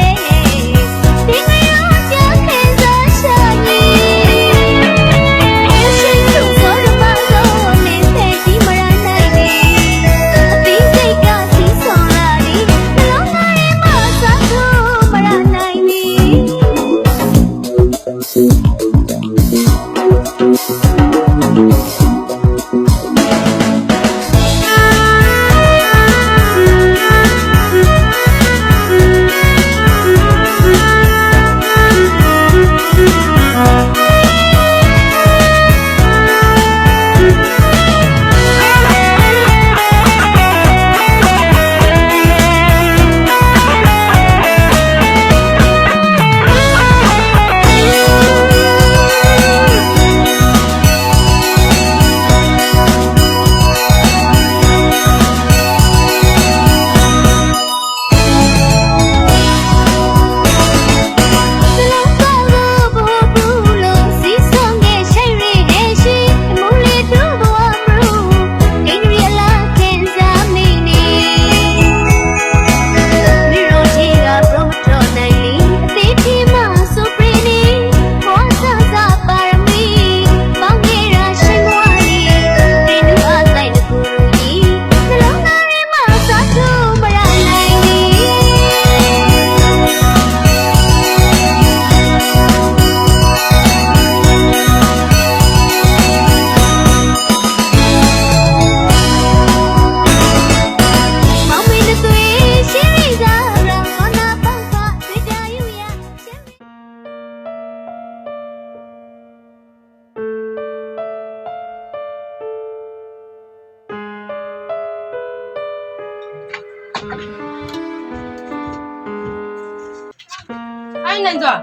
နိုင်စွာ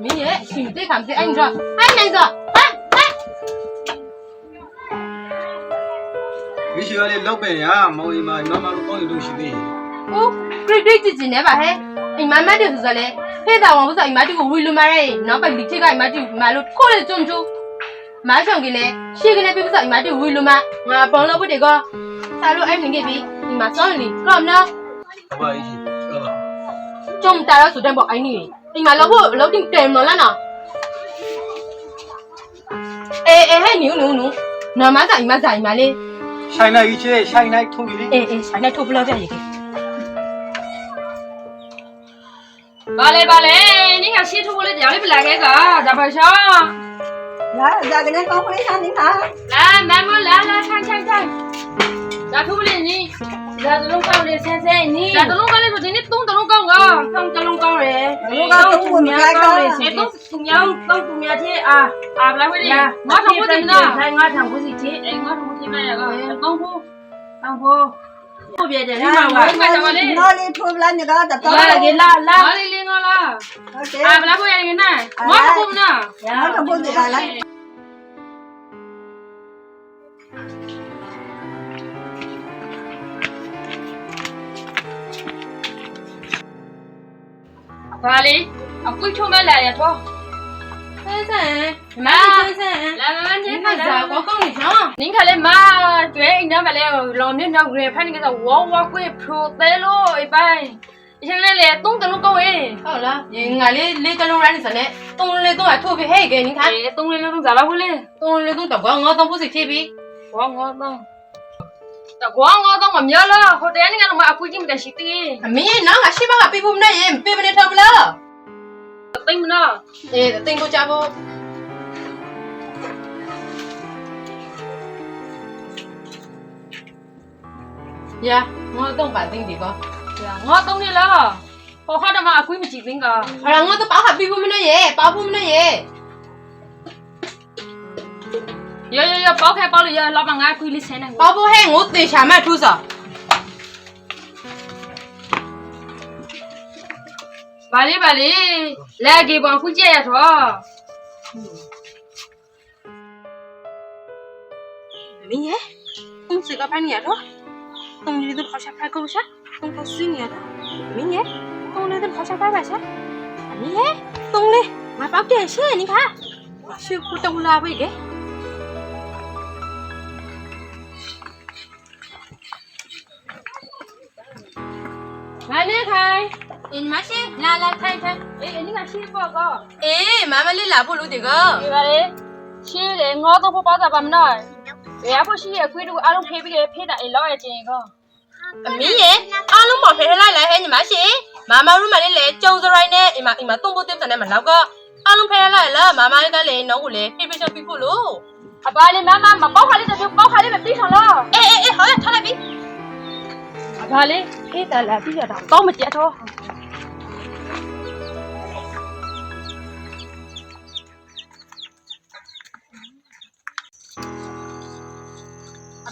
မင်းရဲ့ရှင်တိခံပြအိုင်စွာဟိုင်းနိုင်စွာမရှိရလေလောက်ပဲရမောင်အိမ်မှာမမတို့ကောင်းလို့ရှိသေး ဟုတ်ခရစ်ကြည့်နေပါဟဲ့အိမ်မမတဲ့ဆိုစလဲဖေးတာဝန်ဆိုအိမ်မတူကိုဝီလူမရဲနောက်ပိုက်ဒီချိကအိမ်မတူမလို့ခိုးလေကျုံကျူမားဆောင်ကလေးရှေ့ကနေပြပစအိမ်မတူဝီလူမငါပေါင်းလို့ဘုတ်တွေကစားလို့အိမ်နေခဲ့ပြီအိမ်မစောင်းလီကရောနော် ဘာကြီးဟုတ်ပါ ကျုံတာရဆိုတဲ့ပေါ့အိမ်နေအိမ်မလောက်ဖို့လောက်တင်တယ်မလားနော်ဟဲ့နူနော်မဆိုင်မလေး ဆိုင်နိုင်ကြီးချေဆိုင်နိုင်ထုံးကြီး ဆိုင်နဲ့ထုတ်ပလောက်ကြရည် ဘာလဲ你看洗头的家里不来这个咋不少来，这个人刚回来，你看。来慢慢来看咋头不的你咋都弄高的先生你咋都弄高的说你懂得弄高啊懂得弄高嘞弄高都不面高嘞都不面去啊不来回的我上不进呢我上不进去我上不进来个当铺后边的你妈我干什么的哪里出来那个的？来给拉哪里领我了不来回来的呢我上不呢我上不进来了。ဘာလဲအကွိထုံးမလာရတော့ 先生妈先生来慢慢你听看啥我讲你听您看嘞妈对你那边嘞老面那个看那个啥我鬼 pro 得咯一般现在嘞懂得弄高诶好了俺哩这种人是呢东哩东还特别黑个你看懂嘞懂咋了回来东哩东大光我东不是这边我懂我没了后头那个嘛鬼进不得洗的没那个西巴个皮肤那也皮肤那差不了顶不呢顶不加不呀我懂把顶的个我懂你了我好的嘛鬼没进顶个好了我都包下皮肤那也包皮那也要包开包了要老板俺鬼里钱呢包不黑我得下买多少ဘာလဲလဲကေဘောခုကြရတော့မင်းရဲ့အင်းစကဖန်ရတော့တုံးရီတို့ခေါ်ရှာဖာကောရှာတုံးခေါ်ဆွေးနေရတော့မင်းရဲ့တုံးလေးတို့ခေါ်ရှာဖာပါရှာမင်းရဲ့တုံးလေးငါပေါက်တယ်ရှင်းနိခါရှင်းဖို့တုံးလာပဲကဲဘာလဲခိုင်အင်းမရှိလာထိုင်你看洗包个အေးမမလေးလာဖို့လို့ဒီကဒီပါလေရှင်းလေငေါတော့ဖို့ပါတာပါမနော်ရဖို့ရှိရခွေးတို့အားလုံးဖေးပြီးဖေးတာလောက်ရခြင်းက အမင်းရဲ့အားလုံးမဖယ်ထလိုက်ဟဲ့ညီမရှိမမတို့မလေးလေကျုံစရိုင်းနဲ့အိမ်မတုံးဖို့တက်တယ်မနောက်ကအားလုံးဖယ်လိုက်လားမမလေးကလည်းနော်ကိုလေဖေးဖေးချက်ပြီးဖို့လို့ အပါလေမမမပေါက်ခါလေးတစ်ပေါက်ခါလေးပဲပြီးဆောင်လားအေးဟောရထားလိုက်ပြီ အပါလေဖေးတာလာပြီးရတာကောင်းမကြက်တော့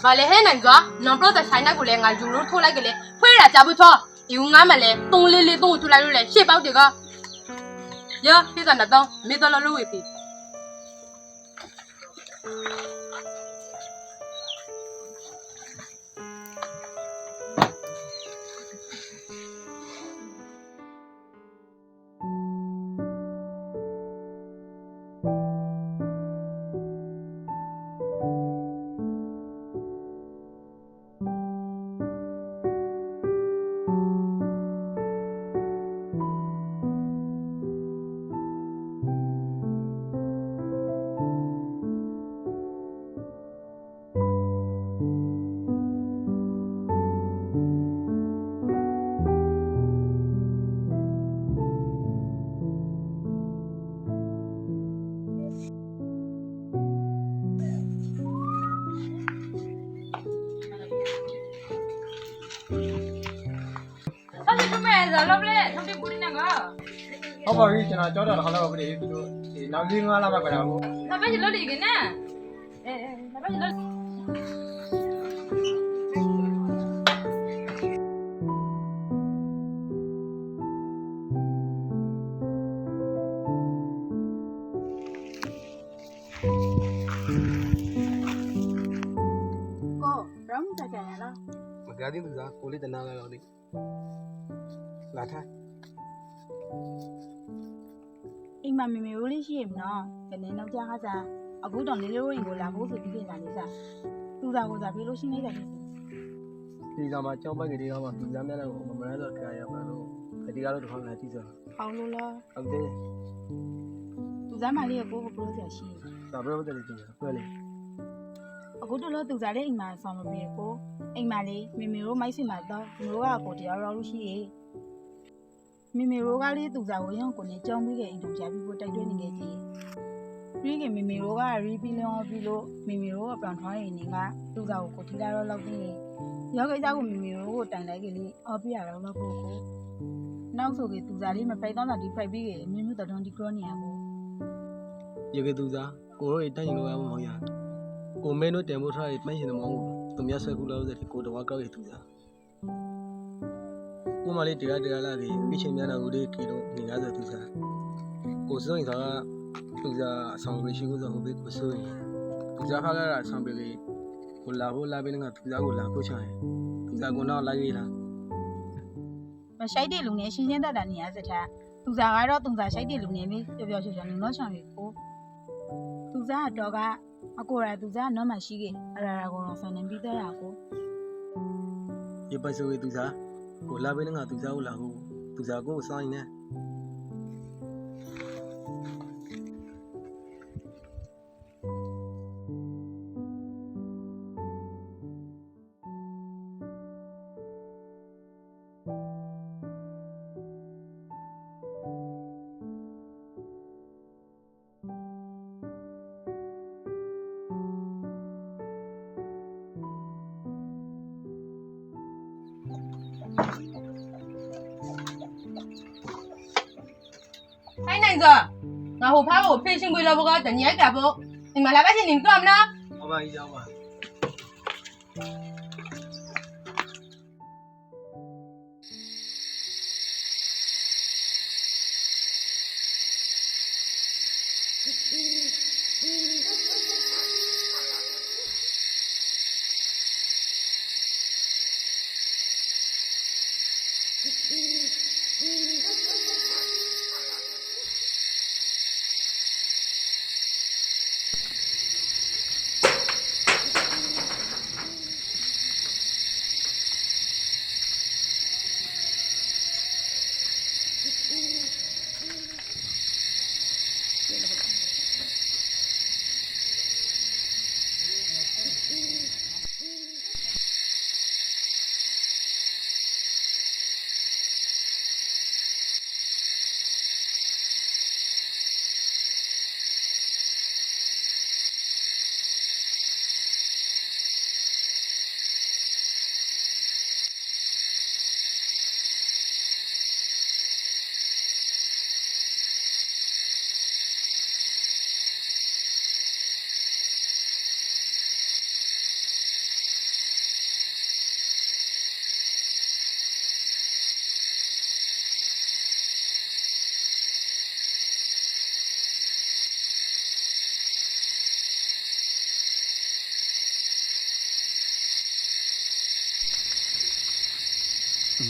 ဘာလဲဟဲ့နိုင်ကွာနော်ပရိုတဲ့ဆိုင်နာကိုလည်းငါယူလို့ထိုးလိုက်ကလေးဖွေးရကြဘူးသောယူငါမလဲတုံးလေးတုံးထိုးလိုက်လို့လေရှေ့ပေါက်တွေကရောပြေးစံတော့မေးတော့လို့ဝေးပြီလောက်လေထုံးပြပူနေကဟုတ်ပါပြီကျွန်တော်ကြောက်တော့ခါလောက်ပါပြီသူတို့ဒီနောက်၄၅လမှပဲလာဘူး 那边是哪里个呢？那边是哪里？ ရောင်းကြကြရလား မကြသေးသူစားကိုလေးတနာလာတော့လေလာထား အိမ်မှာမေမေရိုးလေးရှိရင်နော်ဒီနေ့နောက်ကြဟာစားအခုတော့လေးလေးရိုးရင်ကိုလာဖို့ဆိုပြီးနေတာလေးစားသူစားကိုစားပြီးလို့ရှိနေတယ် ဒီကမှာကြောင်းပိုက်ကလေးတော့မှသူစားများတော့မမရတော့ကြာရပါလို့ဒီကတော့တစ်ခါလာကြည့်စမ်း ဟောင်းလို့လား ဟုတ်တယ် သူစားမလေးကိုကိုပြောစရာရှိ ဒါဘယ်လိုတက်ကြည့်ဆွဲလေ အခုတော့လို့သူစားတဲ့အိမ်မှာဆောင်မပြေကိုအိမ်မှာလေးမေမေရိုးမိုက်စင်မှာတော့မေရိုးကကိုတရားရောက်လို့ရှိရေမေမေရိုးကလေးသူစားကိုရောကိုနေကြောင်းပြီးခဲ့အိမ်တို့ပြပြီးဖို့တိုက်တွန်းနေခဲ့ကြီးပြီးခင်မေမေရိုးကရီးပြီးလောပြီးလို့မေမေရိုးအပန်ထွားရင်နေကသူစားကိုထီလာတော့လောက်ပြီးရောက်ကြကိုမေမေရိုးကိုတိုင်လိုက်ကြလေအော်ပြရတော့လောက်ဖို့ကိုနောက်ဆိုကေသူစားလေးမပိုက်တော့တာဒီဖိုက်ပြီးခဲ့အမြင့်မြတ်တော်ဒီကရောနေရကို ရေကသူစားကိုရောတိုင်လို့ရမှာမဟုတ်ရကိုမဲတို့တင်ဖို့ထားပြီးပိုင်းရှင်တော့မဟုတ်သူများဆွဲကူလို့ဆိုတဲ့ကိုတော်ကောက်ရသူစားကိုမလေးတရားလာပြီးပြချင်းများတော့ဦးလေးကီလို့နေရဆိုသူစားကိုစိုးရင်ကသူစားအဆောင်ပေးရှိကိုဆိုဟိုဘေးကိုစိုးရင်သူစားခါကအဆောင်ပေးပြီးကိုလာဖို့လာပြီးငါသူစားကိုလာဖို့ချင်သူစားကတော့လိုက်ရလား မရှိုက်တဲ့လူနဲ့ရှင်းရှင်းတတ်တာနေရစထားသူစားကတော့သူစားရှိုက်တဲ့လူနဲ့မင်းပျော်ပျော်ရွှင်ရွှင်နေတော့ချောင်းပြီကိုသူစားတော့ကအကိုရာသူစားတော့မှရှိခဲ့အရာရာကိုတော့ဆန်နေပြီးတော့ရကို ရေပတ်ဆိုသူစားကိုလာပြီးငါသူစားကိုလာဖို့သူစားကိုစောင်းရင် ထိုင်းနိုင်စောငါဟိုဖားကိုဖေးချင်းပွေးလို့ဘောကတညိုက်တာပေါ့ဒီမှာလာပါချင်းနေတော့မလား 好吧，一张吧。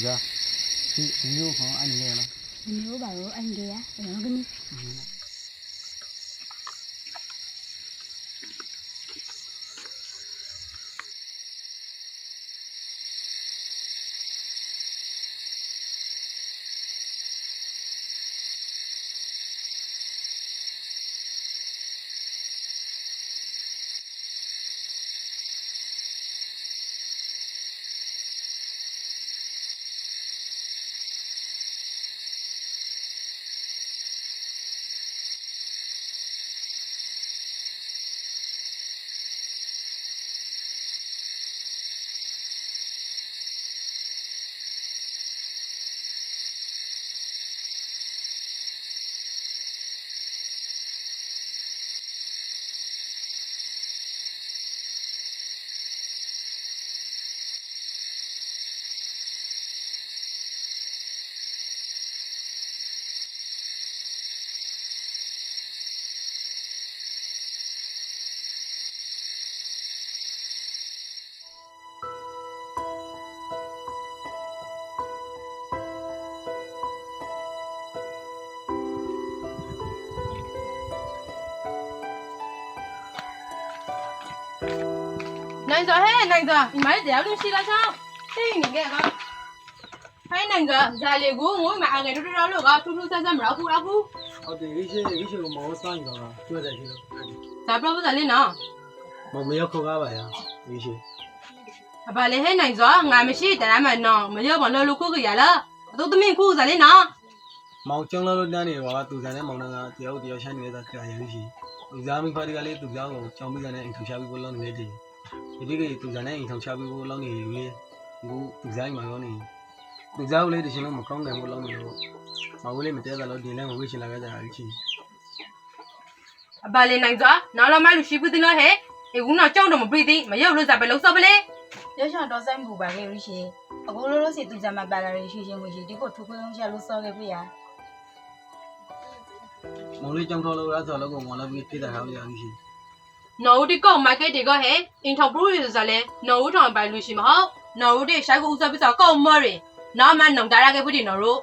dạ thì nhiều họ anh nghe lắm nếu bảo anh ghé nó cái နိုင်စွာဟဲ့နိုင်စွာဒီမိုင်းတရားလို့ရှိလားချောင်းသိနေခဲ့ကောဟဲ့နိုင်စွာဇာလီကိုငို့မှာအငယ်တို့တော်လို့ကထူးထူးဆန်းဆန်းမတော့ဘူးလားဘူး ဟုတ်တယ်ရေးကိုမောင်းဆိုင်တော့တွေ့တယ်ရှိလို့ ဇာပလို့ဇာလီနော် မရောက်ခေါ်ကားပါရရေးရှိ အပါလေဟဲ့နိုင်စွာငါမရှိတရားမှနော်မရောက်ဘာလို့လို့ခုခရလားအတူသမီးခုဇာလီနော် မောင်ကျုံလို့တန်းနေတော့သူစားနဲ့မောင်နှံကတယောက်ရှိုင်းနေတာကြာရေးရှိသူစားမိဖားတွေကလေးသူစားကိုကြောင်းပြီးကနေအိမ်ထောင်ချပြီးဖို့လောက်နေတယ်ဒီကိသူစားနဲ့အိမ်ထောင်ချပြီးဖို့လောက်နေလူလေးဘူးသူစားမှာရောနေသူစားကိုလေးတရှင်လုံးမကောင်းနိုင်ဘူးလောက်နေတော့မောင်ကလေးမတဲတာလို့ဒီလမ်းကိုဝေးချင်လာကြတာရှိ အပါလေနိုင်စွာနောက်လာမလို့ရှိဘူးတင်လို့ဟဲ့အခုတော့ကြောက်တော့မပြီးသေးမရောက်လို့ဇာပဲလုံးစောပလေ ရရှောင်းတော့ဆိုင်ဘူးပါခဲ့လို့ရှိအခုလိုလိုစီသူကြမှာပါလာရရှိချင်းကိုရှိဒီကိုထူခွင်းရှာလို့စောခဲ့ပြရ မောင်လေးကြောင်းထော်လို့ရဆိုတော့ကိုမောင်လည်းပြေးတာထားလို့ရရှိ နော်ဒီကောမာကက်တွေကဟဲ့အင်ထော်ပရိုရဇာလေနော်ထောင်ပိုင်လို့ရှိမဟုတ်နော်ဒီရှိုက်ကိုဥစားပြီးတော့ကောမော်ရီနော်မနုံတာရခဲ့ဘူးဒီနော်တို့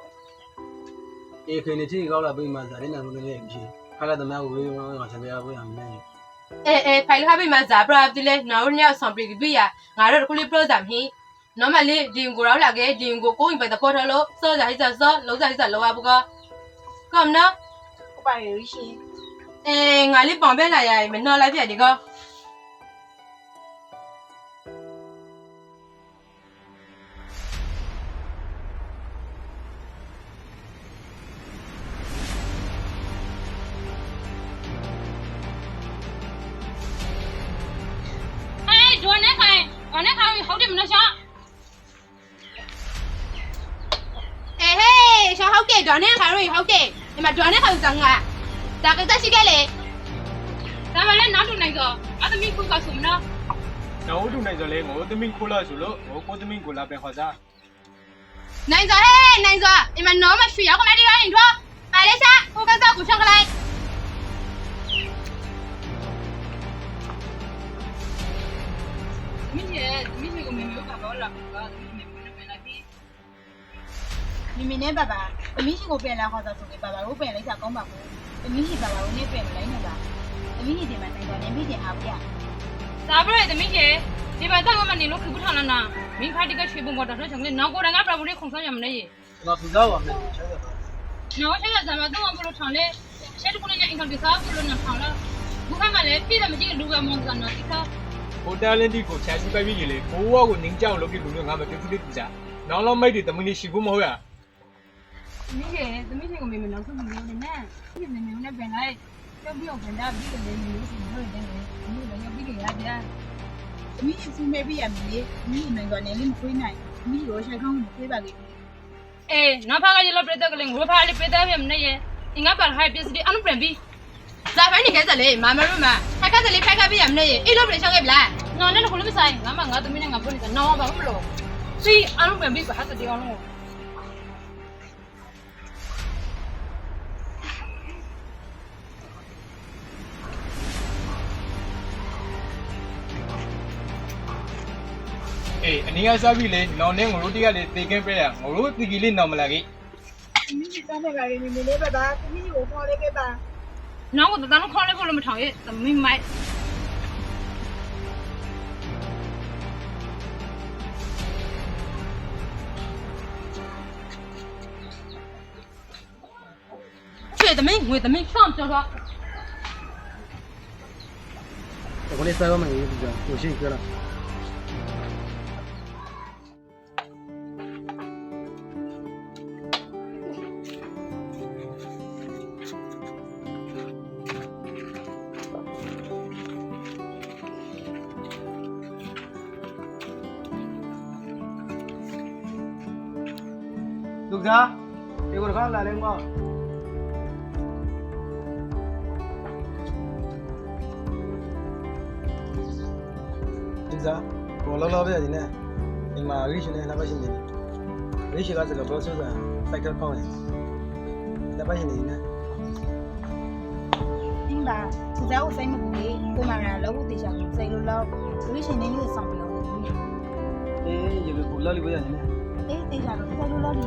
အေးခင်းနေတိကောက်လာပြီးမှဇာတဲ့နာမည်လေးရှိခါလာသမားကိုဝေးဝေးမှာဆံပြရဖို့ရမယ် အေးဖိုင်လာပြီးမှဇာပရာဒီလေနော်ညောက်ဆောင်ပြီးပြရငါတို့တခုလေးပရိုဇမ်ဟိနော်မလေးဒီကိုရောက်လာခဲ့ဒီကိုကိုရင်ပဲတပေါ်ထလို့စောကြိုက်စောလုံးကြိုက်စောလောရဘူးကကမ်နော် ပါရရှိ အေးငါလေးပေါင်ပဲလာရမနော်လိုက်ပြဒီကော 哎，昨天看，昨天看好久没得下。 အေးဟေးရှောင်းဟုတ်ကဲ့ဒေါ်နဲ့ခါရိုဟုတ်ကဲ့ဒီမှာဒေါ်နဲ့ခါစံကဒါကတက်ရှိခဲ့လေ 咱们来拿出那个，俺都没空告诉我们了。 နောက်တူနိုင်ဆိုလဲငိုသမီးခိုးလာဆိုလို့ငိုကိုသမီးကိုလာပဲခေါ်စား နိုင်စွာဟဲ့နိုင်စွာဒီမှာနော်မရှိရောက်ကမတီးရရင်တော့ပါလေစားကိုကစားကိုချောက်ကလိုက် 明天个妹妹有办法了，明天妹妹来比。 မိမိနဲ့ပါပါအမီးရှိကိုပြန်လာခေါ်တော့ဆိုပြီးပါပါကိုပြန်လိုက်တာကောင်းပါဘူးအမီးရှိပါပါကိုနဲ့ပြန်မလိုက်နဲ့ပါအမီးရှိဒီမှာတိုင်တော်နေပြီးတင်အားပြ 咋不来的明天？这边咱们那路去不上了呢，明天这个吹风我到时候想的，那过来俺不不的空上也没得。 ငါပူစားပါမယ် 那我现在咱们等我不路上嘞，现在过来人家比啥不路那上了，我看嘛嘞，比咱们这个路个忙子呢，这个。 ဟိုတာလန်တီကိုချန်စီပိုက်ပြီးလေဘိုးဘွားကိုနင်းကြောက်လုပ်ပြီးလူမျိုးငါမတူတူလေးပူစားနောက်လောက်မိတ်တွေတမင်းလေးရှိဘူးမဟုတ်ရ 明天个妹妹老是没有的呢，这妹妹那边来，要不要跟他比个妹妹有什么的呢？你们要比个啥的？ အမီးရှိဖူးမဲ့ပြရမည်အမီးနိုင်တော်နေလေးမခွေးနိုင်အမီးရောဆိုင်ကောင်းမခွေးပါလေ 哎，哪怕个老白得个嘞，我怕你白得别么那些，应该把还别是的，俺们不比。 ဇာဖိုင်းနေခဲ့စလေမမတို့မှာခိုက်ကစလေခိုက်ကပြရမနေအေးလို့ပြန်ရှောင်းခဲ့ဗလား 那那个后面啥？俺都没那个不那个，那我把我们了。所以俺们不比还是这样咯。 အေးအနည်းအားစားပြီးလေနောင်နဲ့ငိုတို့တကလေတေကင်းပဲရငိုတို့တီကီလေးနောင်မလာကြီး အမီးရှိစားမဲ့ပါလေမိမိလေးပါပါအမီးကိုခေါ်လေးခဲ့ပါ 那我咱们考虑过了没长耶，怎么没买？ ရွှေသမီးငွေသမီးရှောင်းပြောတော့ ကိုလေးစားရမယ်ဒီကြောင်ကိုရှိကြလား သူစားဒီကိုတော့လာလဲမောသူစားဘောလောလောပဲဒီနဲ့ဒီမှာရီရှင်နဲ့လာပါရှင်နေရီရှင်ကစကဘောဆူစာစိုက်ကကောင်းတယ်လာပါရှင်နေနဲ့ အင်းပါသူစားကိုဆိုင်မကူလေကိုမကလောဘူးတေချာကိုစိတ်လို့လောက်ဝိရှင်နေလို့ဆောင်ပြီးလို့ အေးရေကိုလော်လီကိုရနေနဲ့ အေးတေချာလို့စိတ်လို့လောက်ဒီ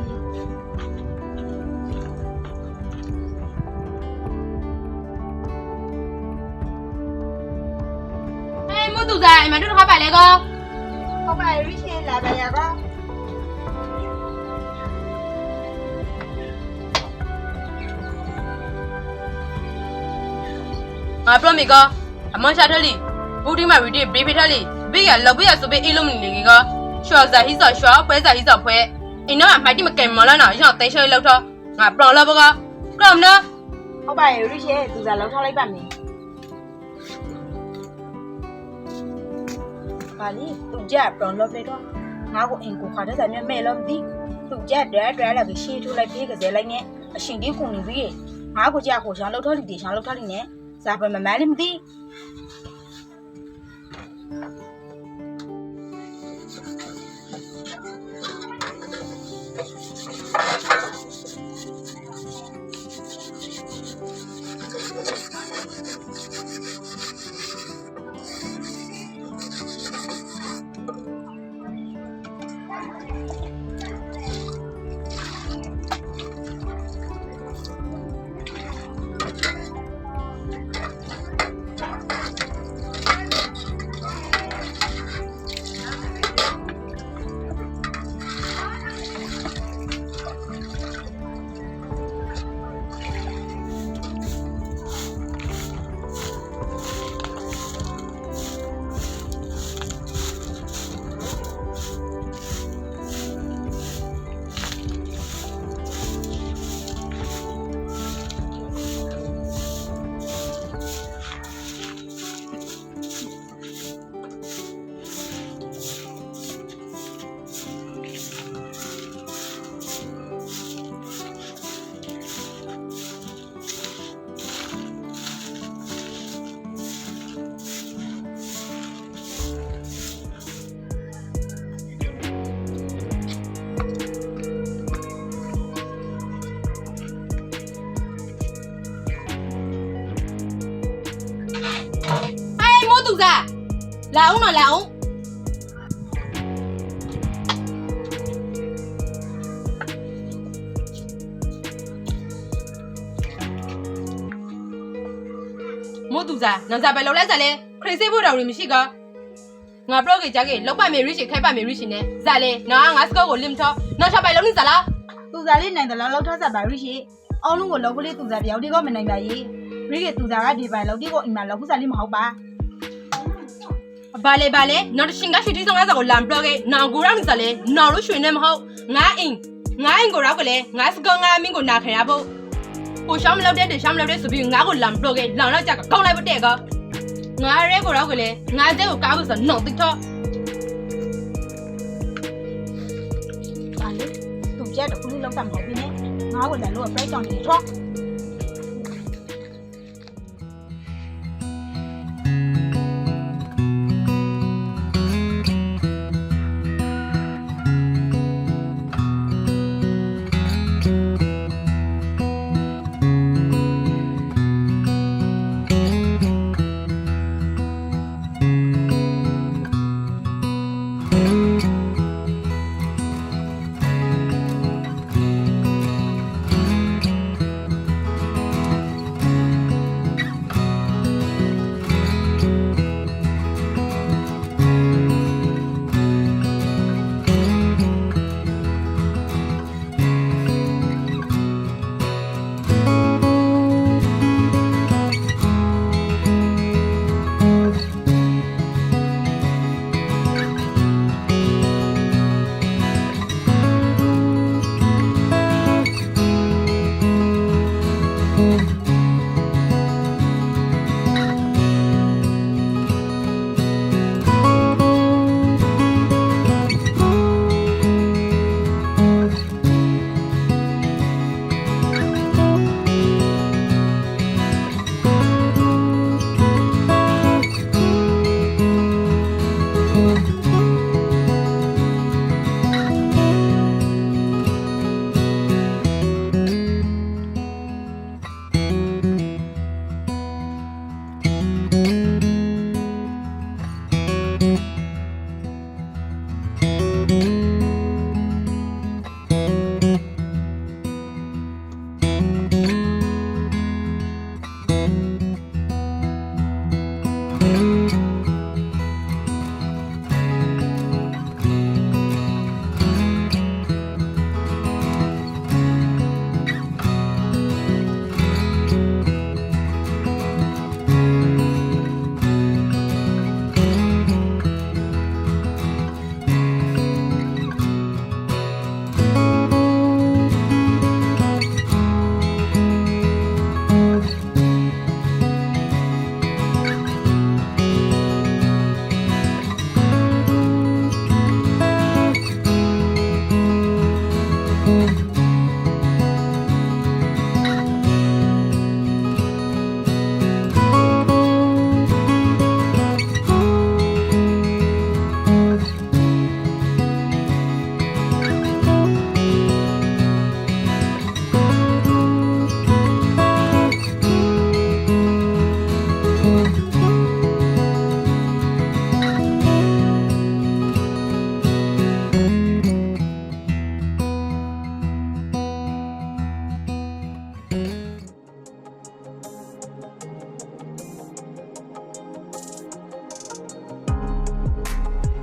အေးမ မို့သူစားအိမ်မှာတို့တစ်ခါပါလေကော ဟုတ်ပါရဲ့ရှင်လာပါရပါ ငါပြောမိကောအမရှာထက်လီဘူဒီမှာရီဒီဘေးဖေးထက်လီဘေးကလောက်ဘေးရဆိုဘေးအေးလုံးမနေလေကောရှော့ဇာဟီဆော့ရှော့ဖွဲဇာဟီဆော့ဖွဲအိမ်တော့အမိုက်တိမကင်မလာနာရောတင်းရှော့လောက်တော့ငါပလောင်လောက်ပကောကရမနော် ဟုတ်ပါရဲ့ရှင်သူစားလောက်ထားလိုက်ပါမယ်ပါလီသူကြပရောလောပဲတော့ငါ့ကိုအင်ကိုခါတဲ့ဆိုင်မဲ့မဲ့လို့မသိသူကြဒဲလာကရှေးထိုးလိုက်ပြေးကစားလိုက်နဲ့အရှင်ဒီကုန်နေပြီငါ့ကိုကြဟိုရှာလောက်ထားလိတေရှာလောက်ထားလိနဲ့စားပဲမမလေးမသိ လာအောင်နော်လာအောင်မို့သူစားနန်းစားပဲလောက်လိုက်စားလဲခရစ်စေးဖို့တော်ရီမရှိကငါပလော့ကေကြကေလောက်ပါမေရီရှိခိုက်ပါမေရီရှိနဲ့ဇာလဲနော်ငါစကောကိုလင်ထောနော်ချပိုင်လောက်နေစားလား သူစားလေးနိုင်တယ်လောက်လောက်ထားစားပါရရှိအောင်လုံးကိုလောက်ကလေးသူစားပြောင်းဒီကမနိုင်ပါရေးရိကေသူစားကဒီပိုင်လောက်ဒီကိုအိမ်မှာလောက်ခုစားလေးမဟုတ်ပါဘာလဲနော်တရှင်ကရွှေတီးဆောင်ငါစားကိုလမ်ပလော့ကေနောင်ကိုရောက်နေစားလဲနောင်လို့ရွှေနေမဟုတ်ငါအိမ်ကိုရောက်ကလေးငါစကောငါမင်းကိုနာခံရဖို့ကိုရှောင်းမလောက်တဲ့ရှောင်းမလောက်တဲ့ဆိုပြီးငါကိုလမ်ပလော့ကေလောင်တော့ကြကောင်းလိုက်ပတဲ့ကငါရဲကိုရောက်ကလေးငါတဲ့ကိုကားဖို့ဆိုနော်တိထောပါလေသူကြတော့ခုလောက်တာမဟုတ်ဘူးနဲ့ငါ့ကိုလည်းလို့ price တောင်းနေထော မ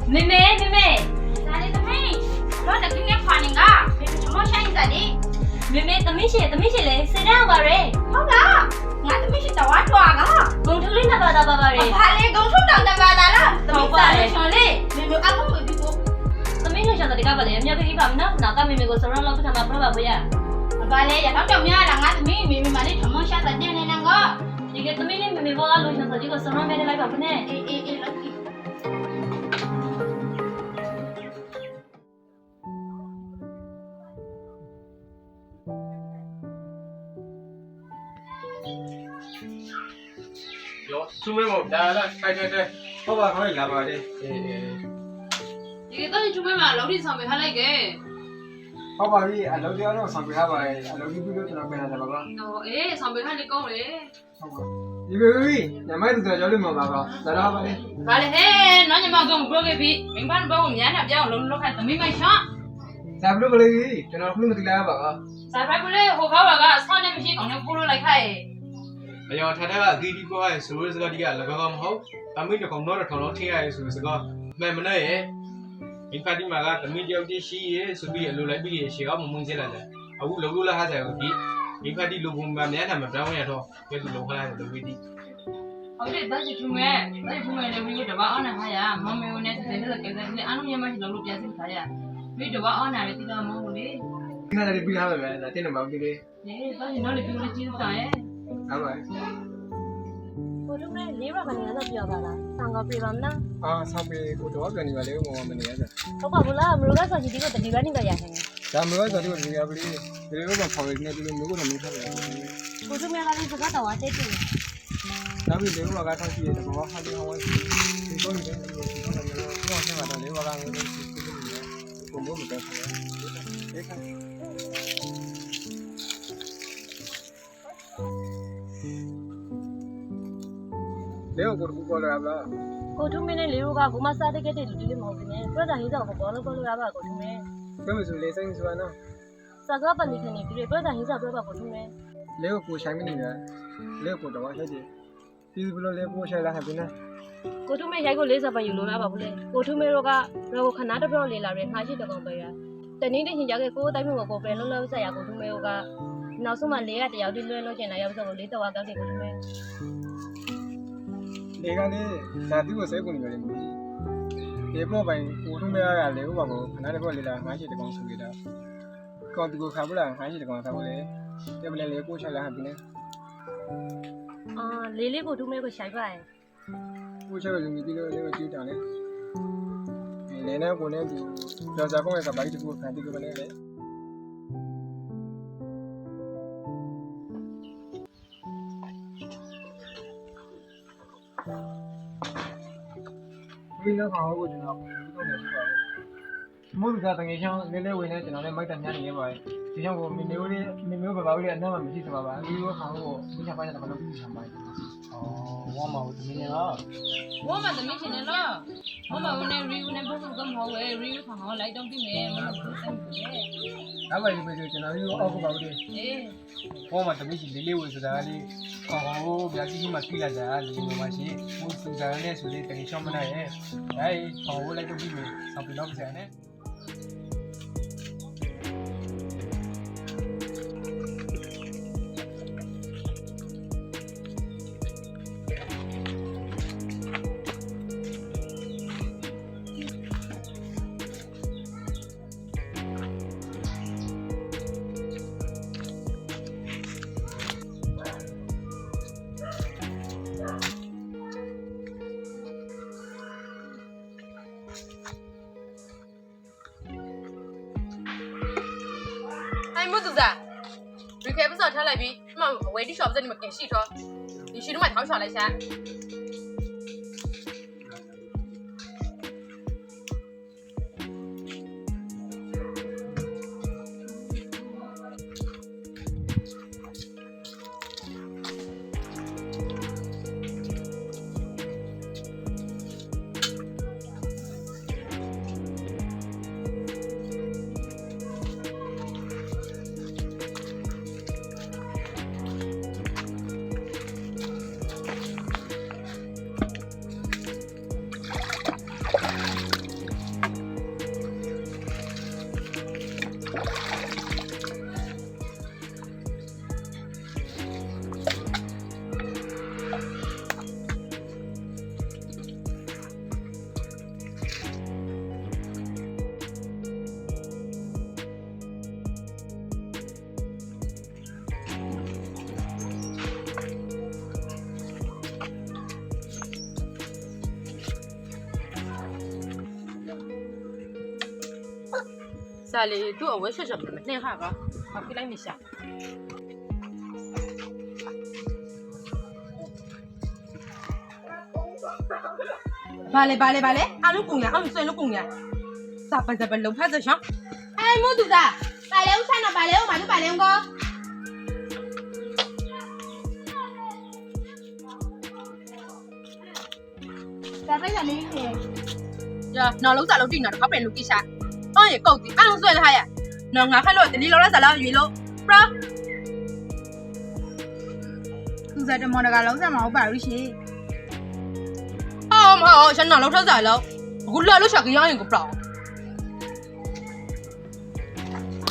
妹妹，哪里的妹？我在跟你看你个，你什么声音在的？妹妹，怎么写嘞？谁让我嘞？好啦，我怎么写到我抓个？公主领他爸爸嘞？怕嘞，公主当的爸爸啦？怎么办嘞？兄弟，妹妹阿公没比过。怎么想到这个吧嘞？苗个一般呢，那个妹妹个手上老不他妈不爸不呀？爸嘞，也当着面让我怎么妹妹嘛的什么想在点嘞那个？这个怎么妹妹我老想到这个手上面的来爸不呢？老。有，出门我来，对，ဟုတ်ပါခေါင်းလာပါတယ် ဒီကတော့ချူမဲမှာလောက်ထိဆောင်ပေးထားလိုက်ခဲ့ ဟုတ်ပါပြီအလုပ်တရားတော့ဆောင်ပြထားပါတယ်အလုပ်ပြီးလို့ကျွန်တော်ပြန်လာတယ်ပါပါ ဟောအေးဆောင်ပေးထားလေးကောင်းလေ ဟုတ်ပါဒီဘေဘီညမိုက်တူကြောက်လို့မှာပါပါလာတော့ပါလေ ဗါလေဟဲ့နော်ညီမကောင်ဘရိုကေပြီမင်းဘာဘောင်းမြန်တာပြောင်းလုံးလောက်ခိုင်းသမီးမိုက်ရှော့ ဒါဘလို့ကလေးကျွန်တော်ခုမသိလာပါပါ စာဖိုက်ဘူးလေဟိုခေါက်ကဆောင်းနေမရှိအောင်လည်းပို့လို့လိုက်ခိုင်း အယောထထကအဂီဒီကိုရဲ့ဆိုရစကဒီကလကောင်းမဟုတ်တမီးတကောင်တော့ထောင်လုံးထည့်ရရဲ့ဆိုစကမှန်မနဲ့ရဲ့ဒီဖတ်ဒီမှာကတမီးတယောက်တည်းရှိရဲ့ဆိုပြီးအလိုလိုက်ပြီးရှေ့အောင်မုံစင်းလာတယ်အခုလုံလို့လာဟာဆိုင်ကိုဒီဖတ်ဒီလိုပုံမှန်များတာမပြောင်းရတော့ဘယ်လိုလုံခလာတယ်လို့ပြီးဒီ ဟုတ်တယ်ဒါချူမဲလည်းပြီးတော့ဘာအောင်နာဟာရမမေဦးနဲ့စတဲ့ကဲတဲ့အားလုံးရမရှိလုံးလို့ပြန်စစ်ထားရပြီးတော့ဘာအောင်နာလည်းတိတော့မဟုတ်လေ ဒီနေ့လည်းပြီးထားပါပဲဒါတင်းနေမှာပြီလေ အေးဒါညီနော်လည်းပြီးလို့ကြည့်စားရဲ့ ဟုတ်ပါ ကိုတို့ကလေးပါကနေတော့ပြောပါလားဆန်ကပြေပါမလား အာဆောင်ပေကိုတော့ပြန်နေပါလေမောမနေရစ ဟုတ်ပါဘူးလားမလို့ကဆိုချီဒီကတတိပါနေကြရတယ် ဒါမျိုးဆိုတော့ဒီရပါလေဒီလိုပဲဖော်ရနေတယ်မျိုးကတော့မင်းထားတယ် ကိုတို့များလည်းစကားတော့အတိတ်တူ နောက်ပြီးလေဘာကထားရှိတယ်ဘောဟာဒီဟောင်းဒီကိုနေတယ်ဒီကတော့ဆက်မှာတော့လေဘာကငွေတွေရှိနေတယ်ကိုမို့မတက်ဘူးဒီကလေကိုကူပေါ်လာပါ ကိုတို့မင်းနဲ့လေးတို့ကကိုမစားတဲ့ကတဲ့လူတွေမဟုတ်ဘူးနဲ့ပြဿနာဟင်းတော့ဘောလုံးရပါကိုတို့မင်း ဘယ်မှာဆိုလေစိတ်ဆိုတော့ စကားပန်နေနေပြီးပြဿနာဟင်းတော့ပြပါကိုတို့မင်း လေကိုဆိုင်မနေရလေကိုတော့ဟဲ့ဒီဒီဘလိုလေကိုဆိုင်လာဟဲ့ဒီနော် ကိုတို့မင်းရိုက်ကို40ပတ်ယူလို့ရပါဘူးလေကိုတို့မင်းတို့ကတော့ခဏတပြောလေးလာတယ်ခါရှိတကောင်ပဲရတနေ့တည်းချင်းကြခဲ့ကိုတိုင်းမျိုးကိုပဲလုံးလုံးဆက်ရကိုတို့မင်းတို့ကနောက်ဆုံးမှလေးကတယောက်တည်းလွှဲလို့ကျင်လာရောက်ဆိုလို့လေးတော့ကောက်တယ်ကိုတို့မင်း လေကလေဒါသူ့ကိုစိတ်ကုန်နေတယ်မို့ဒီပေါ်ပိုင်းကိုထုံးမရရလေဟိုဘာကိုခဏတည်းပေါ်လေလာငါးရှိတကောင်ဆိုနေတာကောတူကိုခါပလာငါးရှိတကောင်ဆောက်လေဒီမလဲလေကိုဆိုင်လာဟဲ့ဒီနဲ့ အာလေးလေးကိုတို့မင်းကိုရှိုက်ပါရဲ့ ကိုချက်ရုံပြီးလို့လေကိုကြည့်တာလေလေနဲ့ကိုနဲ့ဒီကျော်စားကောင်းရဲ့ကဘာကြီးတကူခံပြီးကိုလည်းလေဒီနောက်ခေါင်းကိုကျွန်တော်ပြောနေပြီပါမို့ကတငယ်ချောင်းလေးလေးဝင်နေကျွန်တော်လည်းမိုက်တယ်ညနေရပါတယ်ဒီကြောင့်ကိုမင်းမျိုးဘာဘာလေးအနောက်မှာမရှိစပါပါဒီလိုခေါင်းကိုဒီချက်ပိုင်းတော့မလုပ်ဘူးဆံပိုင်းဝမ်းမဟုတ်သမီးရော ဝမ်းမသမီးချင်တယ်လားဝမ်းမဝင်နေရီဦးနဲ့ဘုတ်တော့မဟုတ်ပဲရီဦးခေါင်းလိုက်တော့ပြင်မယ်မဟုတ်ဘူးစမ်းတယ် နောက်ပါဒီပဲကျွန်တော်ရောအောက်ကပါဦးတယ် အေး ဘောမှာသမီးရှိလေးလေးဝင်ဆိုတာလေးခေါင်းကိုဗျာကြီးကြီးမှကြည့်လိုက်ကြလေးလိုမှရှိဘုသူစားနဲ့ဆိုလေးတကယ်ချောင်းမနိုင်ရဲ့အဲဒီခေါင်းကိုလိုက်တော့ပြီးမယ်ဆောင်းပြီးတော့ပြန်နေ 哎，木子噻，离开不是他来比，嘛外地小子你们更细说，你去你买糖耍来噻。စာလေးသူ့အဝဲချက်ချက်ပဲနှင်းခါကဘာပြလိုက်မရှာဘာလဲအားလုံးကုန်ရအောင်ဆွဲလို့ကုန်ရစာပစပလုံးဖတ်စရှောင်းအဲမို့သူသားပါလေဦးဆန်းတော့ပါလေဦးမတို့ပါလေဦးကောဒါပဲလေလေ 呀，那楼咋楼顶那，他不楼底下，俺也搞的，俺说的他呀，那俺看了，这里楼那啥了，鱼楼，不是？ သူစားတမော်တကလုံးစားမဟုတ်ပါဘူးရှင် 好嘛，像那楼上咋了？我来了下个样一个不着。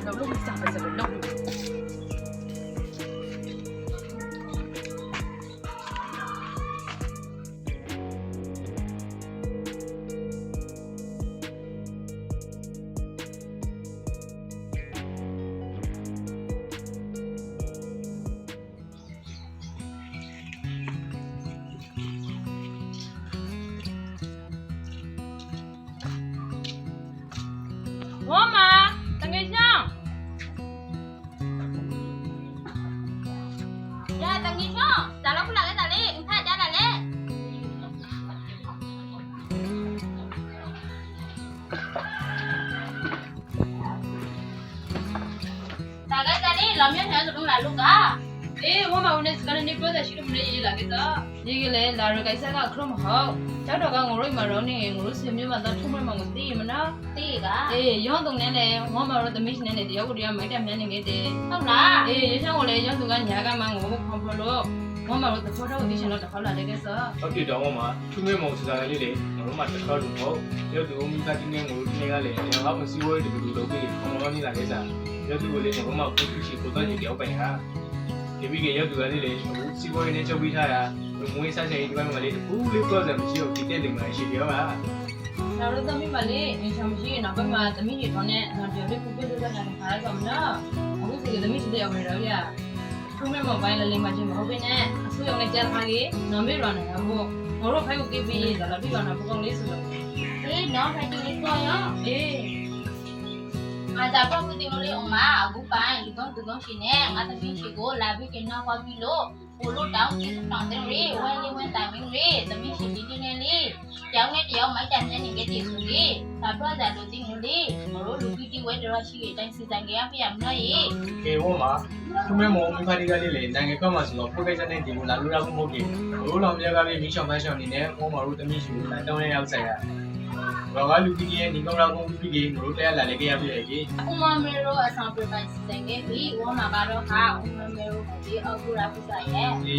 楼啥不是楼？ 我妈，等个香。呀，等个香，咋了不来个咋嘞？你看家咋嘞？大概咋嘞？老面全是弄来弄噶。哎，我妈问的是个你不在心里面也那个的，那个嘞，那人该啥个可能好。 cháu đó con ngồi mà rồi nè ngồi xem như mà tao không mà ngồi tí mà nó tí cả ê giống tụi này nè ngồi mà rồi tụi mình này thì có đi mấy trăm nhân cái gì không là ê sao ngồi đây giống tụi anh nhà cái mà ngồi không phải luôn ngồi mà rồi tụi tôi đâu đi xem nó được là cái saoဟုတ်တယ်တော့မှာသူမဲမောင်စကားလေးလေငါတို့မှတစ်ခါလို့မဟုတ်ရုပ်သူမိသားစုနဲ့ငိုနေကလေငါမစီဝဲတူတူလုပ်ပြီးခေါင်းလုံးနေတာလေစားရုပ်သူကိုလေငါမှကိုသူရှိကိုတော့ကြီးရောက်ပိုင်ဟာဒီပြီးကရုပ်သူကလေစီဝဲနဲ့ချုပ်ပြီးထားတာမွေးစားချင်ဒီဘက်မှာလေဘူးလေးတော့တယ်မရှိတော့ဒီတဲ့တင်မှာရှိတယ်ပါ nào rồi tao mới mà đi mình chồng gì nào bên mà tao mới gì thôi nè nào điều đấy cũng biết được là khá là xong đó không biết gì tao mới chỉ điều về đó ya không biết mà vay là liền mà chỉ mà không biết nè số lượng này chơi hai cái nó biết rồi này không ngồi rồi phải có cái gì là biết rồi nào không lấy sự ê nó phải đi lấy coi á ê mà giờ con cái tiền nó lấy ông má cũng phải từ con chỉ nè mà tao biết chỉ có là biết cái nó qua biết luôn cô lúc đó chỉ nói tên đi quay đi quay tại mình đi tao biết chỉ đi nè đi cháu nghe cháu mấy trăm nhân cái tiền rồi đi tao nói giờ đầu tiên rồi đi mà lúc đi quay rồi chỉ cái trang sử dụng cái áp dụng nó gì ကေဝမှာသူမဲမောင်မိသားစုကလေနိုင်ငံကမှဆိုတော့ဖိုက်ကြတဲ့ဒီကိုလာလို့ရဖို့မဟုတ်ဘူးဘိုးလောင်ပြကပဲမိချောင်ဖမ်းချောင်နေနဲ့ဟောမှာတို့တမိရှိဘူးတောင်းရရောက်ဆိုင်ရဘာကလူကြီးရဲ့ဒီကောင်တော်ကုန်ပြီးကြီးတို့လည်းလာလေကြရပြီလေ Uma mero asam prepan senge bi uma karo ha uma mero bi agura pusa ye ဒီ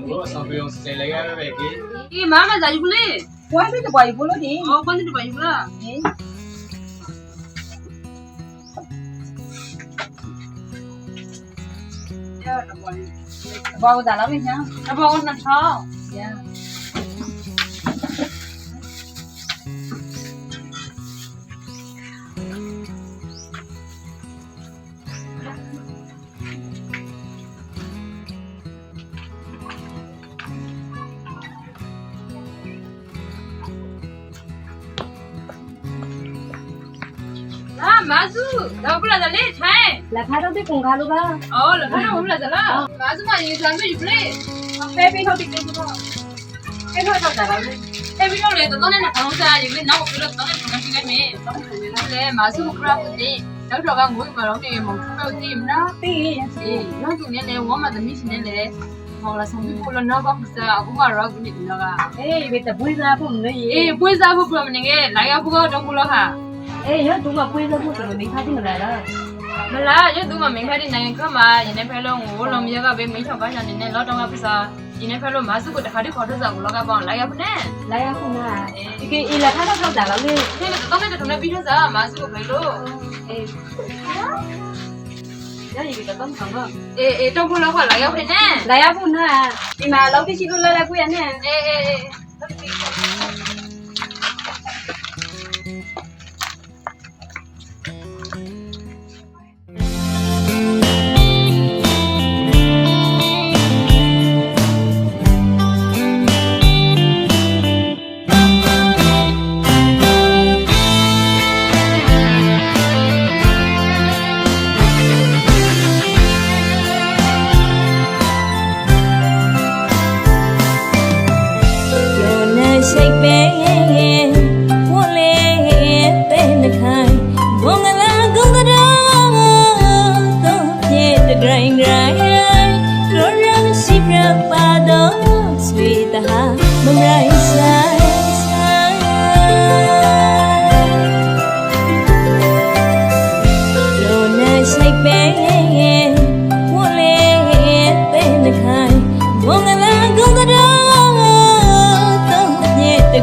ကိုဆောင်းပြုံးစင်လိုက်ရပဲကြီး Ki mama za yule ဘွားပြီးတပွားယူလို့ဒီ Oh kon ni ba yula ဘွားကဒါလာမင်းညာ Aba on na tha Ya Ah mazu da pula da le thai လက်ခါတော့ဒီကုန်ကားလို့ပါ Oh la kana pula da la mazu ma yi san me yule ပဲပြီးထုတ်ပြီးတော့အဲ့တော့တော့တာပါလေ E bi no le to ne na kan sa yule na ko lo to ne na ki ne le mazu ko kra ni တော့တော့ကငွေမတော့နေမဟုတ်ဘူးမလား ပြီးရင် အေးနောက်သူနဲ့လည်းဝမ်းမသမီးရှင်နဲ့လည်းဟောလာဆောင်ပြီးကိုလနော်ဘာဖြစ်စားအခုမှတော့ခုနေတော့က အေးဘယ်တပွေးစားဖို့မလို့ရေ အေးပွေးစားဖို့ပြမနေငယ်လာရဖို့တော့ဘူးလို့ဟာ အေးရတူမပွေးစားဖို့ဆိုတော့မိခါတင်လာလား မလားရသူမမင်းခတဲ့နိုင်ငံခမှာရနေဖဲလုံးကိုလုံးမြကပဲမင်းချောက်ပါချာနေနဲ့လောတော့ကပစားရနေဖဲလုံးမဆုကိုတခါတည်းခေါ်ထွက်စားကိုလောကပေါင်းလာရဖနဲ့ လာရခုနာဒီကေအေးလက်ခါတော့ထောက်တာလားလေ ဒီတော့တဲ့ထုံးနဲ့ပြီးထွက်စားမဆုကိုပဲလို့ အေးရရပြီတော့ဆောင်တော့ အေးတော့ဘူးလို့ခေါ်လာရဖနဲ့ လာရခုနာဒီမှာလောက်တိရှိလို့လဲလဲကိုရနဲ့ အေး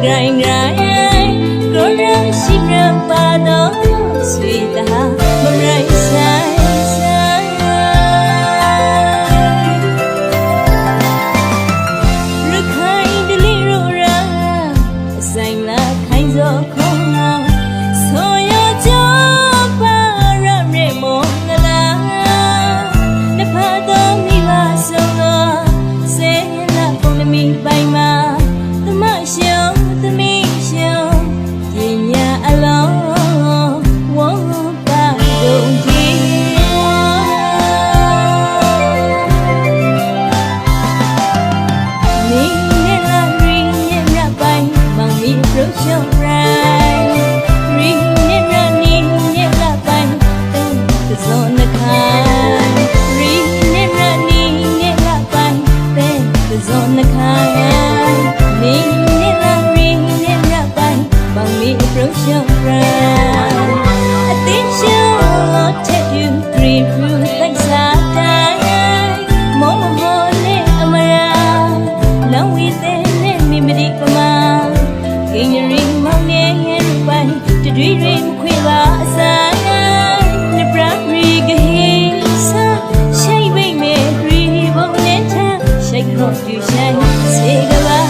grind grind Gora shibra pado Sweeta mamrai sai sai Rukhai dili rura Sai la khai zo khong lao So yo jo pa ra re mo ngala Ne pha do mi ba so lo Se la pong mi bai ma Tama xiao tami xiao Yin ya along Wo ba dong ji Ni ne la ri ne ra bai Mang mi pro xiao rai Ri ne ra ni ne la bai Tong the zone the kai Ri ne ra ni ne la bai Tong the zone the kai Ni ne la ri ne ra bai Mang mi pro xiao rai Attention take you three through thanks a time Mong ho ne amara Long with ne mi mi di kama King ring mang ne ru bai To dream queen ba sa Ne bra ri ge sa Shai bai me ri bong ne cha Shai kro tu shai say goodbye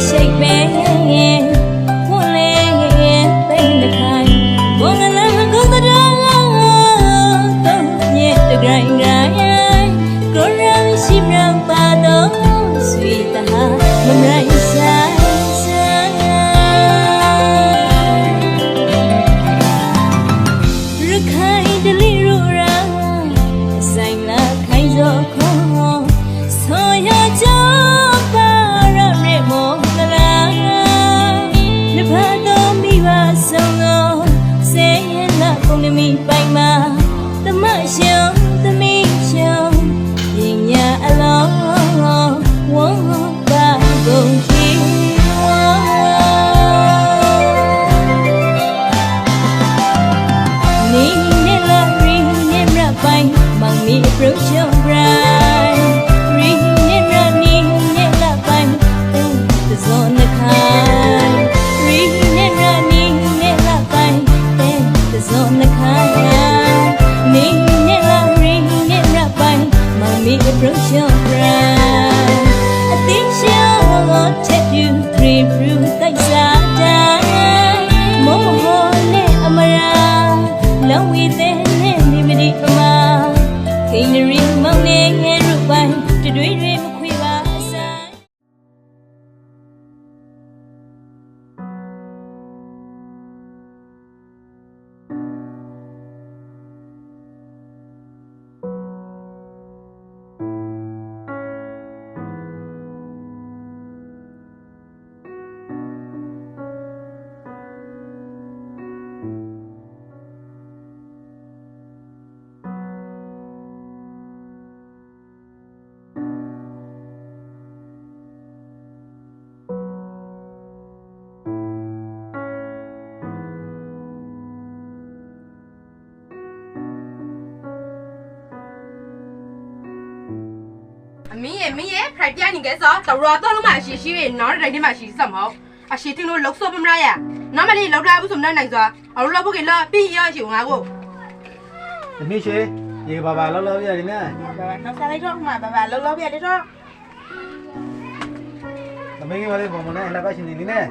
Shake bang, one leg, bang the kind. One along go the dog, don't yet the grind grind. Go round, she round, pado, sweet the heart, the right side. Rukhai dili rura, sang la khai zo khong, so ya jo pa ra re mo. Mi bai ma tama xiao tami xiao yin ya along wo ba gong ji ni ne la ri ne ra bai mang mi pro xiao rai ri ne ra ni ne la bai tong the zone the kai ri ne ra ni ne la bai tong the zone the Ni ne la ri ne ra bai mang mi approach your pride Attention take you three through thanks a time Mong ho ne amara Long with ne mi mi di kama King ri mang ne ru bai To do ri ma khwi ba sai Mie Friday ni ke so to ro to lo ma shi shi ye no dai ni ma shi sam ho a shi tin lo lok so pam ra ya no ma ni lok la bu sum na nai so a lo bu ke lo pi yo shi nga ko သမီးရှင်ရေဘာဘာလောက်လောက်ရတယ်နဲ့ နောက်စားလိုက်တော့မှာဘာလောလောပြတယ်တော့ သမီးကလည်းဘုံမနဲ့လက်ပတ်ရှင်နေနေနဲ့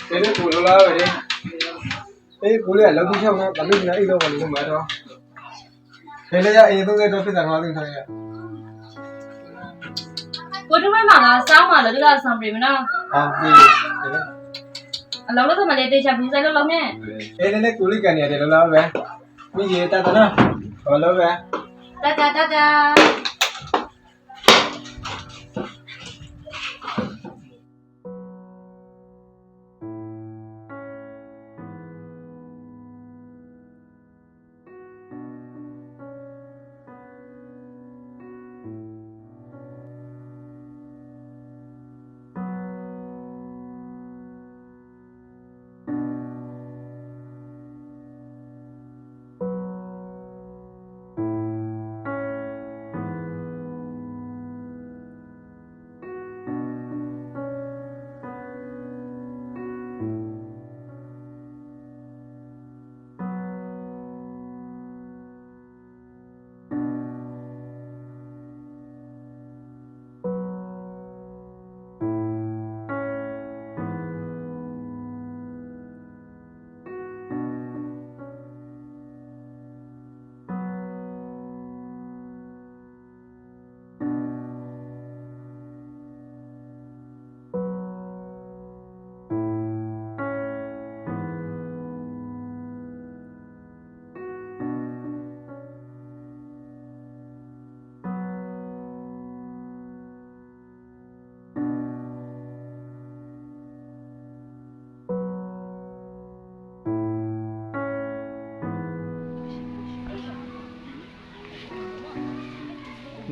Ini pulau lah ini. Ini pulau lah, lebih jauh nak, kami nak itu kalau itu macam. Ini ya itu kita tu dah malam saya. ကိုထုမဲမှာကစောင်းမှာလို့ဒီကဆောင်ပြီမနော် Ah, ni. အလောလို့ကမလေးတေချာဘူးဆိုင်လို့လောက်နဲ့ Ini kulit kan ya, dia lah be. Ni je tak tahu nak. Kalau be. တတာ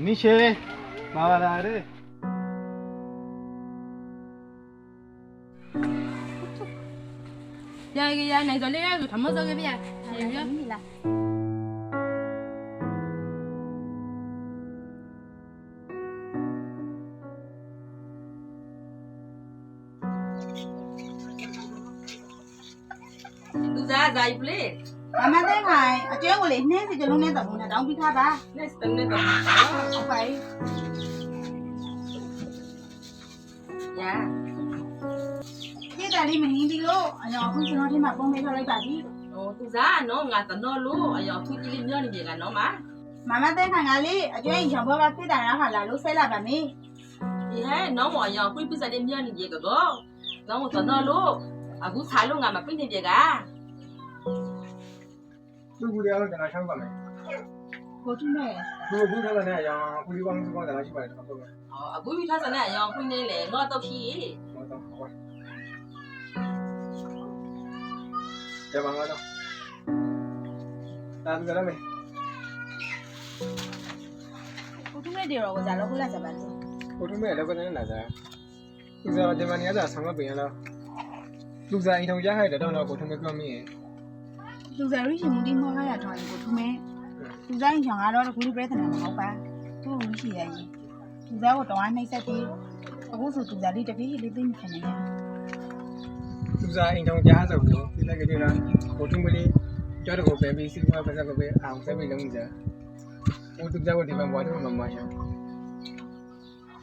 Ni she, malah ada. Ya, này rồi lấy rồi thầm mơ rồi bây giờ. Là. Tu ra dài play. Mama thấy ngài, ở chỗ của liền nè thì cho luôn nè tổng là đóng bị tha ba. Này từng này tổng. Không phải. Dạ. Cái ta đi mình đi lô, ở nhỏ không cho nó thêm mặt con bé cho lấy bà đi. Tu ra nó ngà tận nó lú, ở giờ phu chỉ lên thì là nó má. Mama thấy ngài đi, ở chỗ anh chồng bố bác cái ta nó là lú sẽ là bà mi. Thì hết nó mọi giờ phu sẽ lên thì cả go. Nó một tận nó lú. À cú xài luôn ngà mà pin thì cả. Tu budi awak jangan sangka ni. Cô chú mẹ. Tu budi awak ni yang budi wang tu jangan cuba tak apa. À cú bị thay sao này, giờ phu này lẹ ngó tao phi. Jangan mana. Tak ada ni. Cô chú mẹ điều rồi, giờ nó cũng là sao bà đi. Cô tu mẹ đâu có nên là sao? Tu giờ zaman ni ada sangka biar lah. Tu giờ ini orang jahat dah nak cô tu mẹ kami. Dù giờ đi muốn đi mua hay là thôi của chú mẹ. Dù giờ anh chồng ở đó là cũng đi bé thằng nào mà không ba. Tôi không chỉ là gì. Dù giờ của tổng anh này sẽ đi. Aku suruh dù giờ đi tapi đi tìm thằng này. Tu giờ ini orang jahat rồi. Kita kerja lah. Cô tu mẹ ni cho được cô bé bị xin qua bây giờ cô bé áo sẽ bị lông giờ. Cô tu giờ cô đi bằng bọn nó mà sao?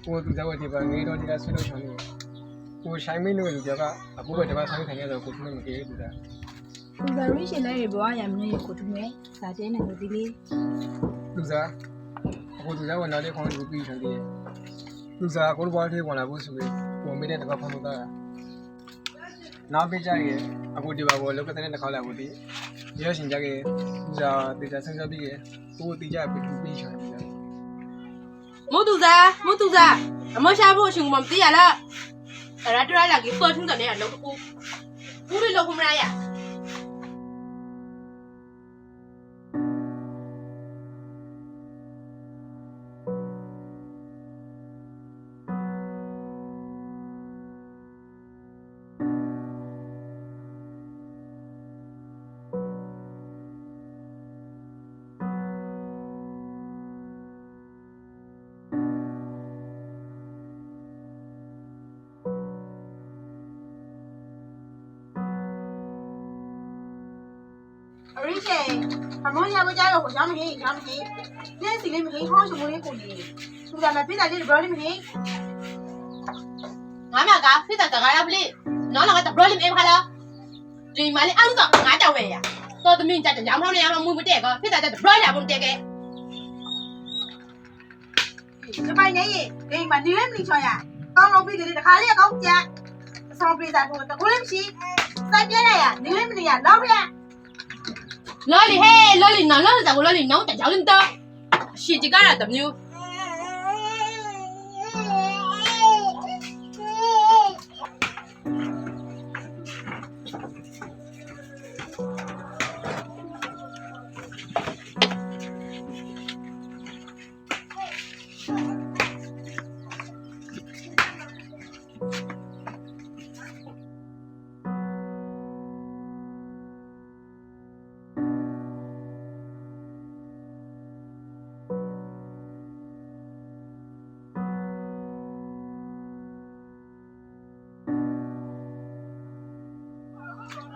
Cô tu giờ cô đi bằng người đó đi ra suy đoán chọn đi. Cô sai mấy nơi rồi cả. Aku bây giờ bắt sang thành ra rồi cô tu mẹ cái tu giờ. Dù giờ đi xem lại rồi em nói của chú mẹ. Sao thế này rồi đi. Tu giờ aku tu giờ cô nói để con đi chơi đi. Tu giờ cô bảo thì con là cô suy. Cô mới đến được phong độ đó. Nào bây giờ cái aku đi vào lúc cái này nó khó là cô đi. Giờ xin chắc cái giờ bây giờ sinh ra đi cái cô đi giờ bị bị chơi bây giờ. Mua tu ra. Mới sao mua chừng mầm tí à đó. Ở đó tôi là cái phơi chúng ta này là lâu cô. Cô đi lâu không ra à? Richie, cảm ơn nhà bữa giờ của cháu mình, nên xin lên mình không dùng cái gì. Chúng ta mà biết là đi được rồi mình. Ngắm mà cả, phía ta cả ra đi. nó là cái tập rolling em hay là gì mà lấy ăn rồi ngã đầu về à tôi tụi mình chạy chạy không này không mua một trẻ cơ thế tại tập rolling là một trẻ kìa ကျပိုင်နေရင်အိမ်မှာနေလည်းမနေချော်ရကောင်းလို့ပြီးကြတယ်တခါလေးကောင်းကြဆောင်ပြေးတာကိုတကူလေးမရှိစိုက်ပြလိုက်ရနေလည်းမနေရတော့ဗျာ loli hey loli nó loli sao loli nó chạy chạy lên tơ xì chỉ cái là tập nhiêu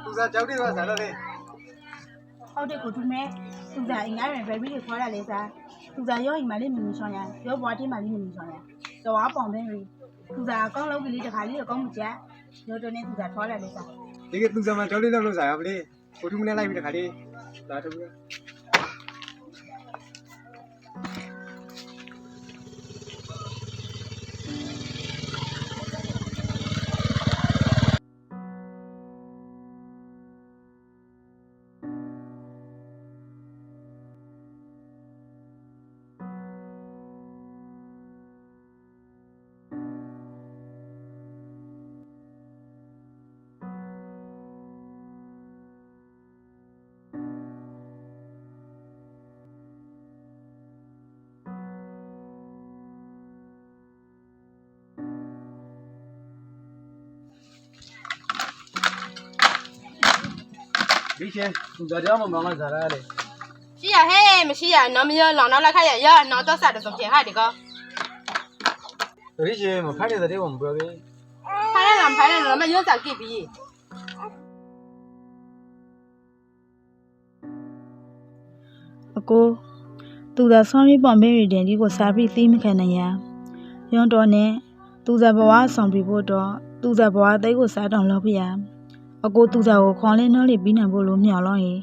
သူစားကြောက်တယ်ကစားလို့လေ ဟုတ်တယ်ကိုသူမဲသူစားအိမ်ငါရင်ဘယ်ပြီးခေါ်ရလဲစားသူစားရောအိမ်မှာလေးမနေချော်ရရောဘွားတင်းမှာလေးမနေချော်ရတော့အပေါင်ပဲရီသူစားကောင်းလို့ကလေးတခါလေးကောင်းမကြရောတော့နေသူစားခေါ်ရလဲစား ဒီကသူစားမကြောက်လေးလောက်လို့စားရပါလေကိုထုမနဲ့လိုက်ပြီးတခါလေးလာထုတ်ပြီး ဒီချင်းသူစားကြောက်မှမောင်ကစားရတယ် xí à hey mà xí à nó bây giờ nó lại khai ya nó cho sao được sống trẻ hai đi cơ ဒီချင်းမဖိုက်တဲ့တဲ့ကိုမပြောဘူး phải là nó mà nhớ sao kịp gì အကိုသူသာဆောင်းရီပေါ်မဲရီဒန်ဒီကိုစားပြီးသိမခံနိုင်ရရုံတော်နဲ့သူသာဘဝဆောင်ပြီးဖို့တော့သူသာဘဝသိကိုစားတောင်လုပ်ပြရအကိုသူသာကိုခေါင်းလေးနှောလေးပြီးနိုင်ဖို့လို့မျှော်လို့ရင်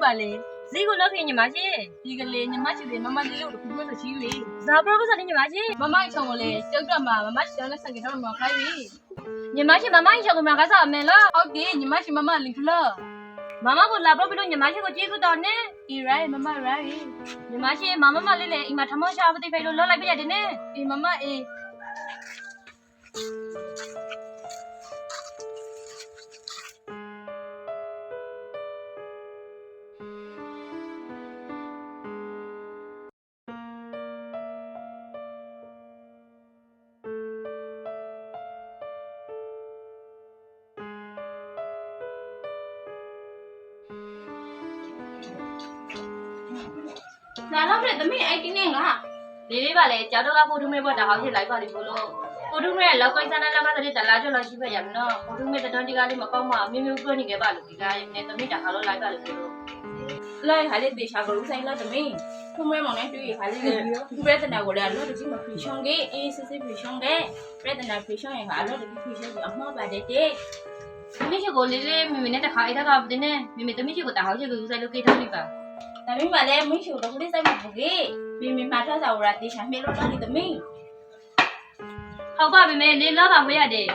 ပါလေ ဈေးကိုလောက်ခင်ညီမရှိ ဒီကလေးညီမရှိလေးမမလေးလို့တခုပြောလို့ရှိပြီ ဇာပရောကစားနေညီမရှိ မမချုံကိုလေကျုပ်တော့မှာမမရှိတော့နဲ့ဆက်ကြတော့မှာခိုင်းပြီ ညီမရှိမမချေကမကစားအမယ်လား ဟုတ်တယ်ညီမရှိမမလင်ခလား မမကိုလာပရောပြီးလို့ညီမရှိကိုကျေးဇူးတော်နဲ့ ဒီရိုင်းမမရိုင်း ညီမရှိမမလေးလေအိမ်မှာထမရှာပတိဖိတ်လို့လောက်လိုက်ပြရတယ်နဲ့ အေးမမအေး လာတော့ပြသမီးအဲ့ဒီနဲ့ငါ လေးလေးပါလေကြောက်တော့ကပို့ထုမဲပေါ်တာဟောင်းဖြစ်လိုက်ပါလိမ့်လို့ပို့ထုမဲလောက်ကိုင်းစနာလာမတဲ့တလားကျော်လောက်ရှိပဲရမနော်ပို့ထုမဲတန်းဒီကလေးမကောင်းမှမြင်းမြူးပြနေခဲ့ပါလို့ဒီကရဲ့နဲ့သမီးတာဟာလို့လိုက်ပါလိမ့်လို့ လိုက်ဟာလေးတေချာကလူဆိုင်လာသမီးခုမဲမောင်နဲ့တွေ့ရဟာလေးလေပြည့်တဲ့နာကိုလည်းအလို့တကြီးမဖီရှောင်းကေအေးစစ်စစ်ဖီရှောင်းတဲ့ပြည့်တဲ့နာဖီရှောင်းရင်ဟာအလို့တကြီးဖီရှောင်းပြီးအမှားပါတဲ့တဲ့ သမီးချကိုလေးလေးမိမိနဲ့တခါအိတ်တကပတင်းနဲ့မိမိသမီးချကိုတာဟောင်းချကိုယူဆိုင်လို့ကိထားလိမ့်ပါ သမီးမလည်းမင်းရှိတော့လေးဆိုင်မှာဘူးကေပြင်းပြမှာထားစားဝရတေချာမေလို့လာနေသမီး ဟုတ်ပါပြီမေလေးလာပါမရတယ်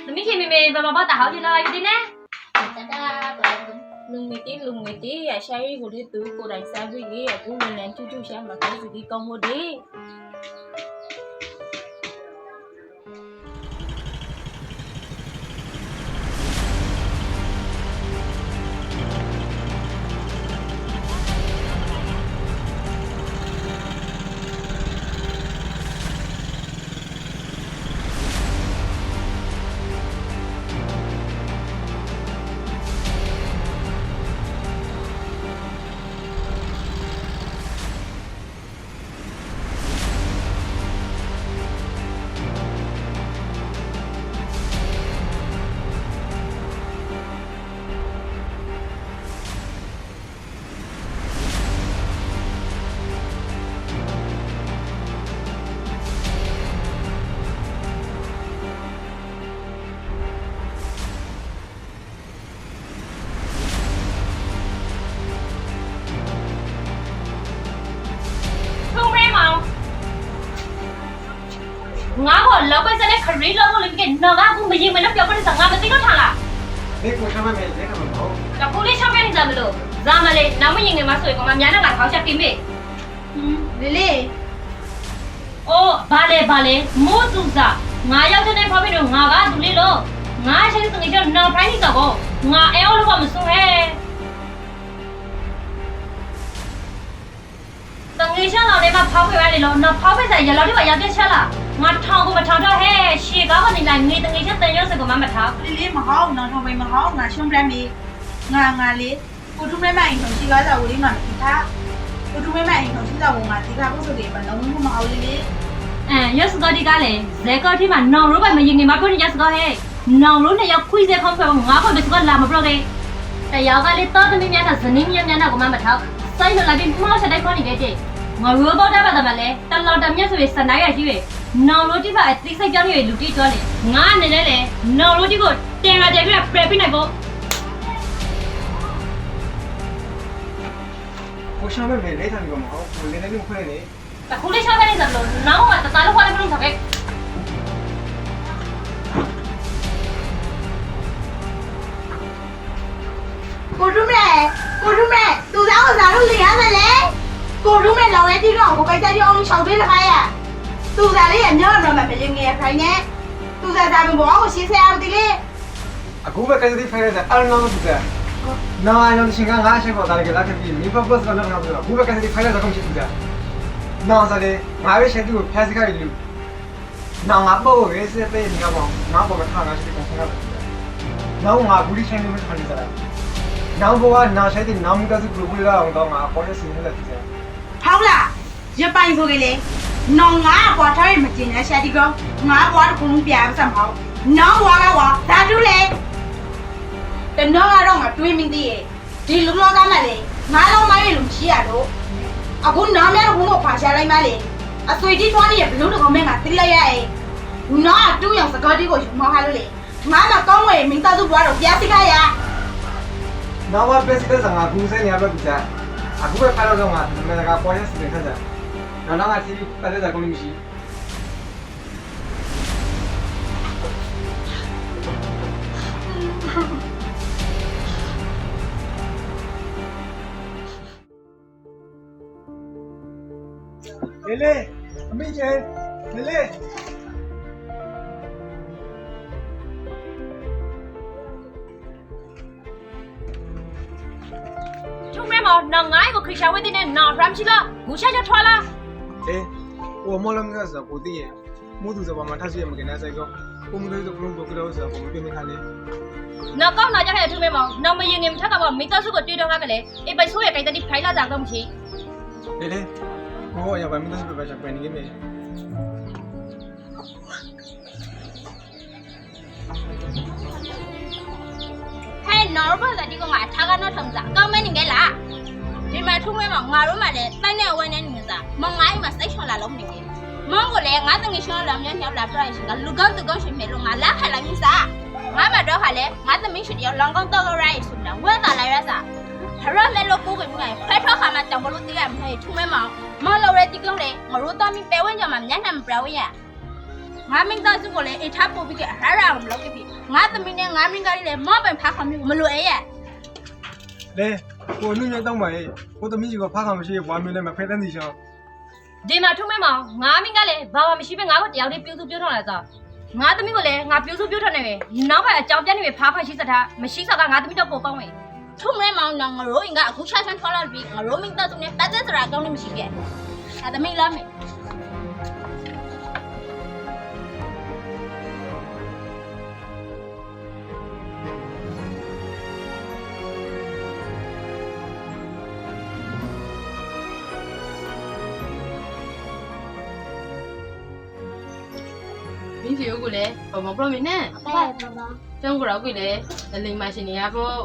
သမီးချမိမိဘာဘာတာဟောင်းချလာလိုက်တင်းနဲ့ တဒါလုံငယ်တေးရရှာရီကိုလေးသူကိုယ်တိုင်စားပြီးရေအခုလည်းလန်ချူချူရှာမှာကိုယ်စီကောင်းဖို့ဒီ ငါ့ကိုလောက်ပဲစတဲ့ခရီးလောက်လို့လည်းနော်ငါကူမရင်မနဲ့ပြောပြတဲ့ငါမသိတော့ထားလား ဒီကိုထားမယ်လေခမလို့ တကူလေးရှောက်ပြနေကြမလို့ဇာမလေးနောက်မရင်ငယ်မဆိုရင်ကငါများနဲ့ငါထောက်ချက်ပြမေ လေးလေး အိုးဘာလဲမိုးသူစားငါရောက်တဲ့ဖောက်ပြီးတော့ငါကသူလေးလို့ငါချင်းစငယ်ချောင်းနောက်ဖိုင်းနေတော့ငါအဲလို့ကမစွဟဲတငယ်ချောင်းတော်လေးကဖောက်ခဲ့ရတယ်လို့နောက်ဖောက်ခဲ့ဆိုင်ရလောက်ဒီကရောက်ပြချက်လားငါထောင်ကိုမထောင်တော့ဟဲ့ရှေကောင်းကနေလိုက်ငေးတငယ်ချက်တန်ရုပ်စကမထား လေးလေးမဟောင်းတော့ထောင်ပိမဟောင်းငါရှုံးပြမ်းပြီငါလေးကိုထုမဲမအိမ်ဆောင်ရှိကားစားကိုလေးမှမသိထားကိုထုမဲမအိမ်ဆောင်ရှိစားကိုငါဒီကားဖို့ဆိုတယ်ဘာလုံးမဟောင်းလေးလေး ရက်စကောဒီကလည်းဇဲကောတိမှာနောင်ရိုးပဲမရင်နေမှာပြောနေရက်စကောဟဲ့နောင်ရိုးနဲ့ရောက်ခွေးစဲခေါင်းဖက်ငါ့ဘက်စကောလာမပြောခဲ့တရားကလေးတော်သမီးများကဇနီးများများကမှမထောက်စိုက်လို့လာပြီးမောဆက်တိုက်ခေါ်နေခဲ့တဲ့ငါရိုးတော့တာပါတော့လေတလော်တမြက်ဆိုရင်စနိုင်းရရှိတယ်နောင်ရိုးတိပါအသိစိတ်ကြောင်းရလူတိတော့လေငါအနေနဲ့လေနောင်ရိုးတိကိုတင်ရတဲ့ပြပြပြနိုင်ဖို့ ကိုရှာမယ်လေထားပြီးတော့မဟုတ်ဘူးလေနေနေခွဲနေ အခုလေးချောက်နေတယ်လို့နောက်မှတသားလို့ခေါ်နေမလို့ဆိုခဲ့ ကိုထုမဲသူသားကိုစားလို့လေရတယ်လေကိုထုမဲလောင်းရဲတိတော့ကိုကြိုက်တဲ့အောင်ရှောင်းပေးရခိုင်းရသူသားလေးရညောင်းတော့မရင်ငယ်ခိုင်းနေသူသားသားဘောကိုရှင်းဆရာမသိလေ အခုပဲကစားတဲ့ဖိုင်ရတဲ့အလုံးလုံးတူနားလုံးရှင်ကငါရှိပေါ်တာလေကလာခဲ့ပြီးမိဖပတ်စကတော့ငါပြောအခုပဲကစားတဲ့ဖိုင်ရတဲ့ကောင်ရှိတူတာနားစားတယ်ငါပဲရှင်းသူကိုဖျက်စကားရလူနားငါပေါ်ရဲစတဲ့နေရာပေါ်ငါပေါ်မှာထားငါရှိတဲ့ကောင်ဆရာနောက်ငါဘူးလိချင်းလေးမထားနေတာနောက်ဘောကနားရှိတဲ့နာမူတစုပရိုဂရမ်အောင်တော့ငါပေါ်ရစီနေတာတည်တယ် ဟောင်းလားရပိုင်ဆိုကြလေနောင်ငါကွာထားရမကျင်ရရှာဒီကောင်ငါဘွားတခုလုံးပြားစမ်းဟောင်းနောင်ဘွားကဝါဒါတူလေတနောကတော့ငါတွေးမိသေးရဲ့ဒီလူလောကမှာလေငါလုံးမရဲ့လူရှိရတော့အခုနောင်များတော့ဘုံကိုဖာရှာလိုက်မှလေအဆွေကြီးထွားနေရဘလို့တော့မဲငါသိလိုက်ရရဲ့နောင်တူးရောင်စကောတီကိုယူမဟာလို့လေငါမကောင်းဝဲမင်းသားစုဘွားတော့ပြားစိခါရ နောက်မှပြစ်တဲ့ဆောင်ကဘူးစင်းနေရပဲပြချာအခုပဲဖတ်တော့မှာမင်းကပေါ်ရစတင်ခါကြနောက်ကတီးပတ်တဲ့ကောင်မရှိလေအမေကျလေ ထုံမဲမောင်နော်ငိုင်းကိုခရရှာဝဲတဲ့နော်ရမ်ချီလာဂူရှာချထွာလာ အေးဟိုမော်လမ်ကစားကိုတည်ရမို့သူစပါမထားစီမကနာဆိုင်ကောကိုမလို့တော့ဘလုံးဘကတော့စားကိုမပြမခါလေ နော်ကောင်းနာကြတဲ့ထုံမဲမောင်နော်မရင်ငင်ထက်ကပါမိသားစုကိုတွေ့တော့ကလည်းအေးပိုက်ဆိုးရဲ့ကိတတိဖိုင်လာကြတော့မရှိ လေလေဘောရပါမင်းတို့ပဲချက်ပန်နေမယ် ဟဲ့နော်ဘာသာဒီကောင်ကထားကတော့ထုံစားကောင်းမနေကြလားဒီမှာထုံးမဲမှာငါတို့မှလည်းတိုင်းနဲ့ဝဲနေနေစားမငိုင်းမှာစိတ်ချွန်လာလုံးနေတယ်မောင်ကလည်းငါတငယ်ရှောင်းလာမြန်ရောက်လာပြရင်ကလူကောင်းသူကောင်းရှင်မဲလို့ငါလက်ခလာမြစားငါမတော့ခါလေငါသမီးရှိတယောက်လောင်ကောင်းတော့ရိုက်ဆိုတာဝဲတာလိုက်ရစားဟရမဲလို့ကိုကမြင်ဖက်ထောက်ခါမှာတောင်ဘလို့တည်ရမယ်ထုံးမဲမှာမလော်ရဲဒီကောင်လေငါတို့သားမီပဲဝဲညမှာညံ့မှာပြဝဲရငါမင်းသားစုကိုလည်းအထားပို့ပြီးကဟရအောင်လုပ်ပြီးငါသမီးနဲ့ငါမင်းကလေးလည်းမော့ပန်ဖားခမျိုးမလို့အေးရ လေကိုနုညတောင်းပါရဲ့ကိုသမီးကြီးကဖားခါမရှိဘွားမျိုးလည်းမဖဲတန်းစီချောင်း ဒီမှာထုံမဲမောင်ငါမင်းကလည်းဘာမှမရှိပဲငါ့ကိုတယောက်တည်းပြုစုပြောထောင်းလာစားငါသမီးကိုလည်းငါပြုစုပြောထောင်းနေပဲနောက်ကအကြောင်းပြနေပဲဖားဖားရှိစတာမရှိစကငါသမီးတော့ပိုကောင်းမယ် ထုံးမဲမောင်နောင်ငရိုးင်ကအခုရှာချန်ထွာလာပြီးငရိုးမင်းသားစုနဲ့ပတ်သက်စရာကောင်းနေမရှိခဲ့။ဒါသမီးလားမေ မင်းစီကိုလည်းဘာမှ problem နဲ့ ဟုတ်ပါပါ ကျောင်းကတော့ကိုလည်းလိမ်မရှင်နေရဖို့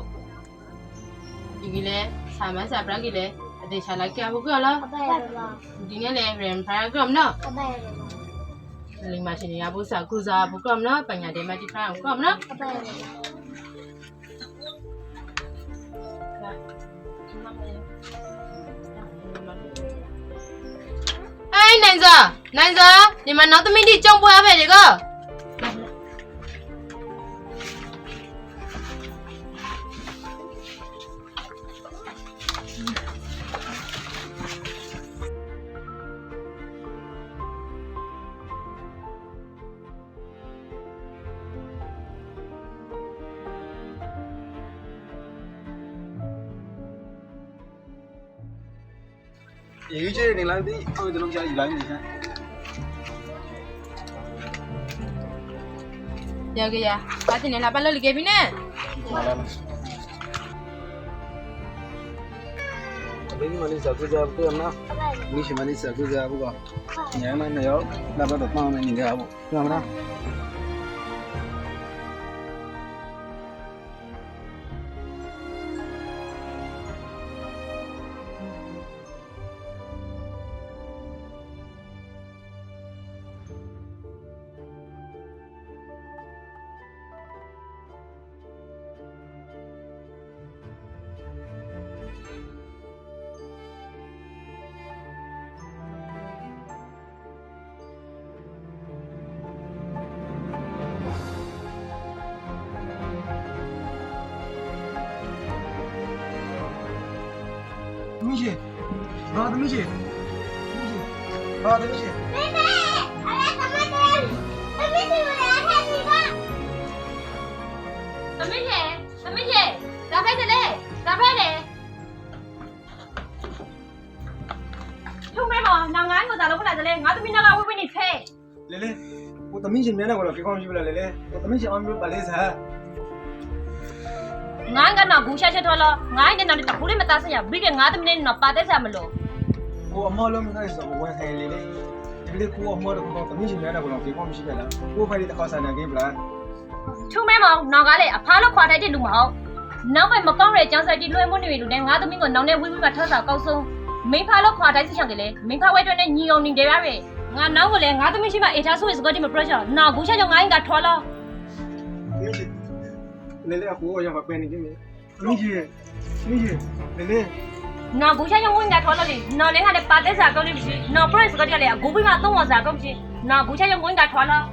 ဒီကလေးဆာမဆာပရကလေးအတေချာလိုက်ကြဖို့ကလား ဟုတ်ပါပါ ဒီနေ့လည်း RAM program နော် ဟုတ်ပါပါ လိမ်မရှင်နေရဖို့စာကုစားဖို့ကနော်ပညာတယ်မတိဖာအောင်ကနော် ဟုတ်ပါပါ 哎，南子，你们拿的米的酱不要买这个。有些人来的，他们这种家一来你看，要个呀，把今年老板老李给别呢。这你们的小哥家不那，你喜欢的小哥家不吧？你们那要那边的帮忙你家不？干嘛呢？东西，拿东西，拿东西。妹妹，我来什么的？我没什么来看你吧。 သမီးရဲ့ဒါဖိုက်တယ်လေဒါဖိုက်တယ်ထုံမဲမောင်နောင်ငိုင်းကိုဒါလို့ခလာတယ်လေငါသမီးနောက်ကဝိဝိနေဖဲ လေလေကိုသမီးရှင်မြန်နေကောကေကောင်းရှိပလားလေလေကိုသမီးရှင်အောင်မျိုးပါလေစား ငိုင်းကတော့ဂူရှာချက်ထော်လို့ငိုင်းနဲ့တော့တခုလေးမသားစရပြီးကငါသမီးနဲ့တော့ပါတဲ့စားမလို့ ကိုအမောလုံးနဲ့ဆိုဝန်ခိုင်လေလေဒီလေကိုအမောတော့သမီးရှင်မြန်နေကောကေကောင်းရှိပလားကိုဖိုင်တဲ့ခါစားနေကေပလား ထုံမဲမောင်နောင်ကလည်းအဖားလို့ခွာထိုက်တဲ့လူမဟုတ်နောက်ပဲမကောင်းတဲ့ကျန်းစာတီလွှဲမှုနေလူနဲ့ငါသမီးကိုနောင်နဲ့ဝိဝိကထောက်စာကောက်ဆုံးမင်းဖားလို့ခွာထိုက်စချောင်းတယ်လေမင်းဖားဝဲတွနဲ့ညီအောင်နေတယ်ရငါနောက်ကိုလည်းငါသမီးရှိမှအေထားဆိုးစကောတိမပရက်ရှာနော်ဂူရှာကြောင့်ငိုင်းကထော်လို့ သမီးရှင်လေလေကိုရောပါပန်နေကေ明显，妹妹，那不像用我家拖了的，那连他的八代啥搞的不是，那不然是个这里，古北嘛东王啥搞不是，那不像用我家拖了。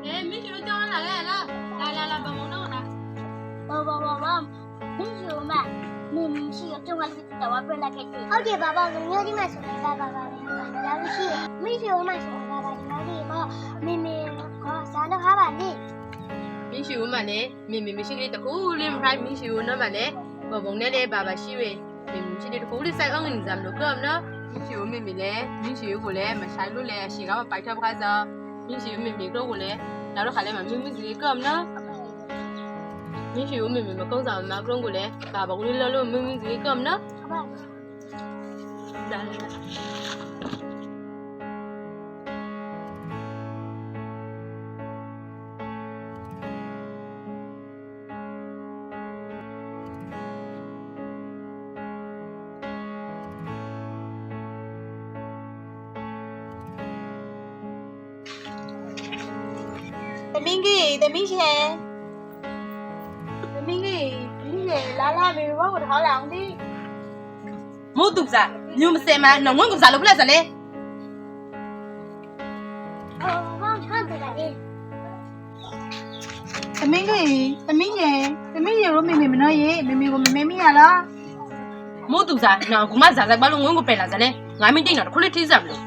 哎，没学叫人来来，帮忙弄来。爸，你是我们，你是中国的台湾本来开的。好的，爸爸，我们有的买什么？爸爸，然后是，没是我买什么？爸爸，有的嘛，妹妹，我啥都好吧你。没学嘛嘞，妹妹没学的，苦哩不还没学呢嘛嘞，我帮你嘞，爸爸学的，妹妹学的苦哩晒恩咱们都干呢。没学妹妹嘞，没学过嘞，嘛晒路嘞，学个白头不开着，没学妹妹过过嘞，然后还来嘛妹妹自己干呢。没学妹妹嘛工作嘛干过嘞，爸爸过来了妹妹自己干呢。好吧。来。သမီးကြီးလာမေဘောကိုထားလာအောင်ဒီ မို့တူစားညမစဲမနော်ငွန်းကစားလို့ဖလက်စလဲ 爸，看这个的。 သမီးရေရောမေမနော်ရေမေကိုမေမရလား မို့တူစားနော်ကူမစားစားဘာလို့ငွန်းကိုပယ်လာစလဲငါမင်းတိတ်တော့ခုလေးထိစားမလို့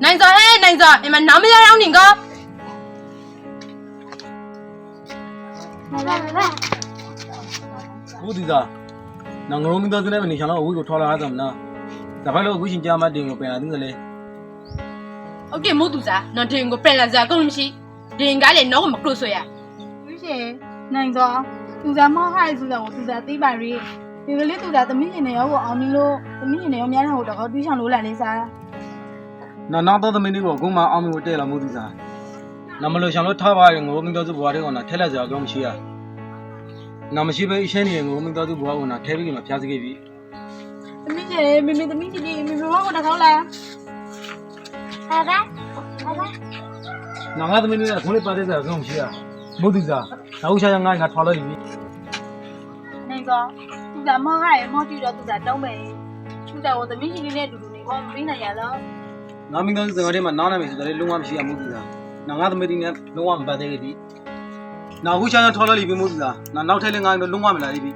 နိုင်စောအမနာမရအောင်နေကော 爸，我对的，那我们到这来，你想到我就拖了还怎么呢？咱反正微信加嘛订个本来订个嘞， โอเคမို့တူစားနော်တင်ကိုပယ်လာစားကုန်မရှိတင်ကားလေနော်ကိုမကလို့ဆိုရ မရှိနိုင်စောသူစားမဟိုက်ဆိုတာကိုသူစားသိပါရီဒီကလေးသူစားသမီးရှင်နေရောကိုအောင်နေလို့သမီးရှင်နေရောများတော့တော့တွေးချောင်းလို့လာလေးစား 那到这门里个，我嘛阿米我带了没得啥，那么想到他吧，我们到这玩的话呢，天来这个东西啊，那么西北一千年我们到这玩呢，台北嘛偏这个比， သမီးရှင်သမီးကြီးမေဘောကိုထားလာ 爸爸，那俺这门里呢，从来把这个东西啊，没得啥，那我想想俺拖了一笔， နိုင်စောသူစားမဟိုက်မောတီတော့သူစားတောင်းမယ်သူစားကိုသမီးရှင်နဲ့အတူတူနေဘောမပြီးနိုင်ရလား 俺们到这个地方哪那没事，这里龙王西也没得啥，那俺这门里呢，龙王把这个比，那我想想拖了一笔没得啥，那老太太俺都龙王没来一笔。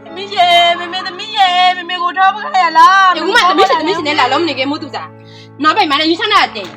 သမီးရှင်မေကိုထားပါရလား ဒီကူမသမီးရှင်နဲ့လာလုံးနေကမို့တူစားနော်ပိုင်မနဲ့ယူချနာတဲ့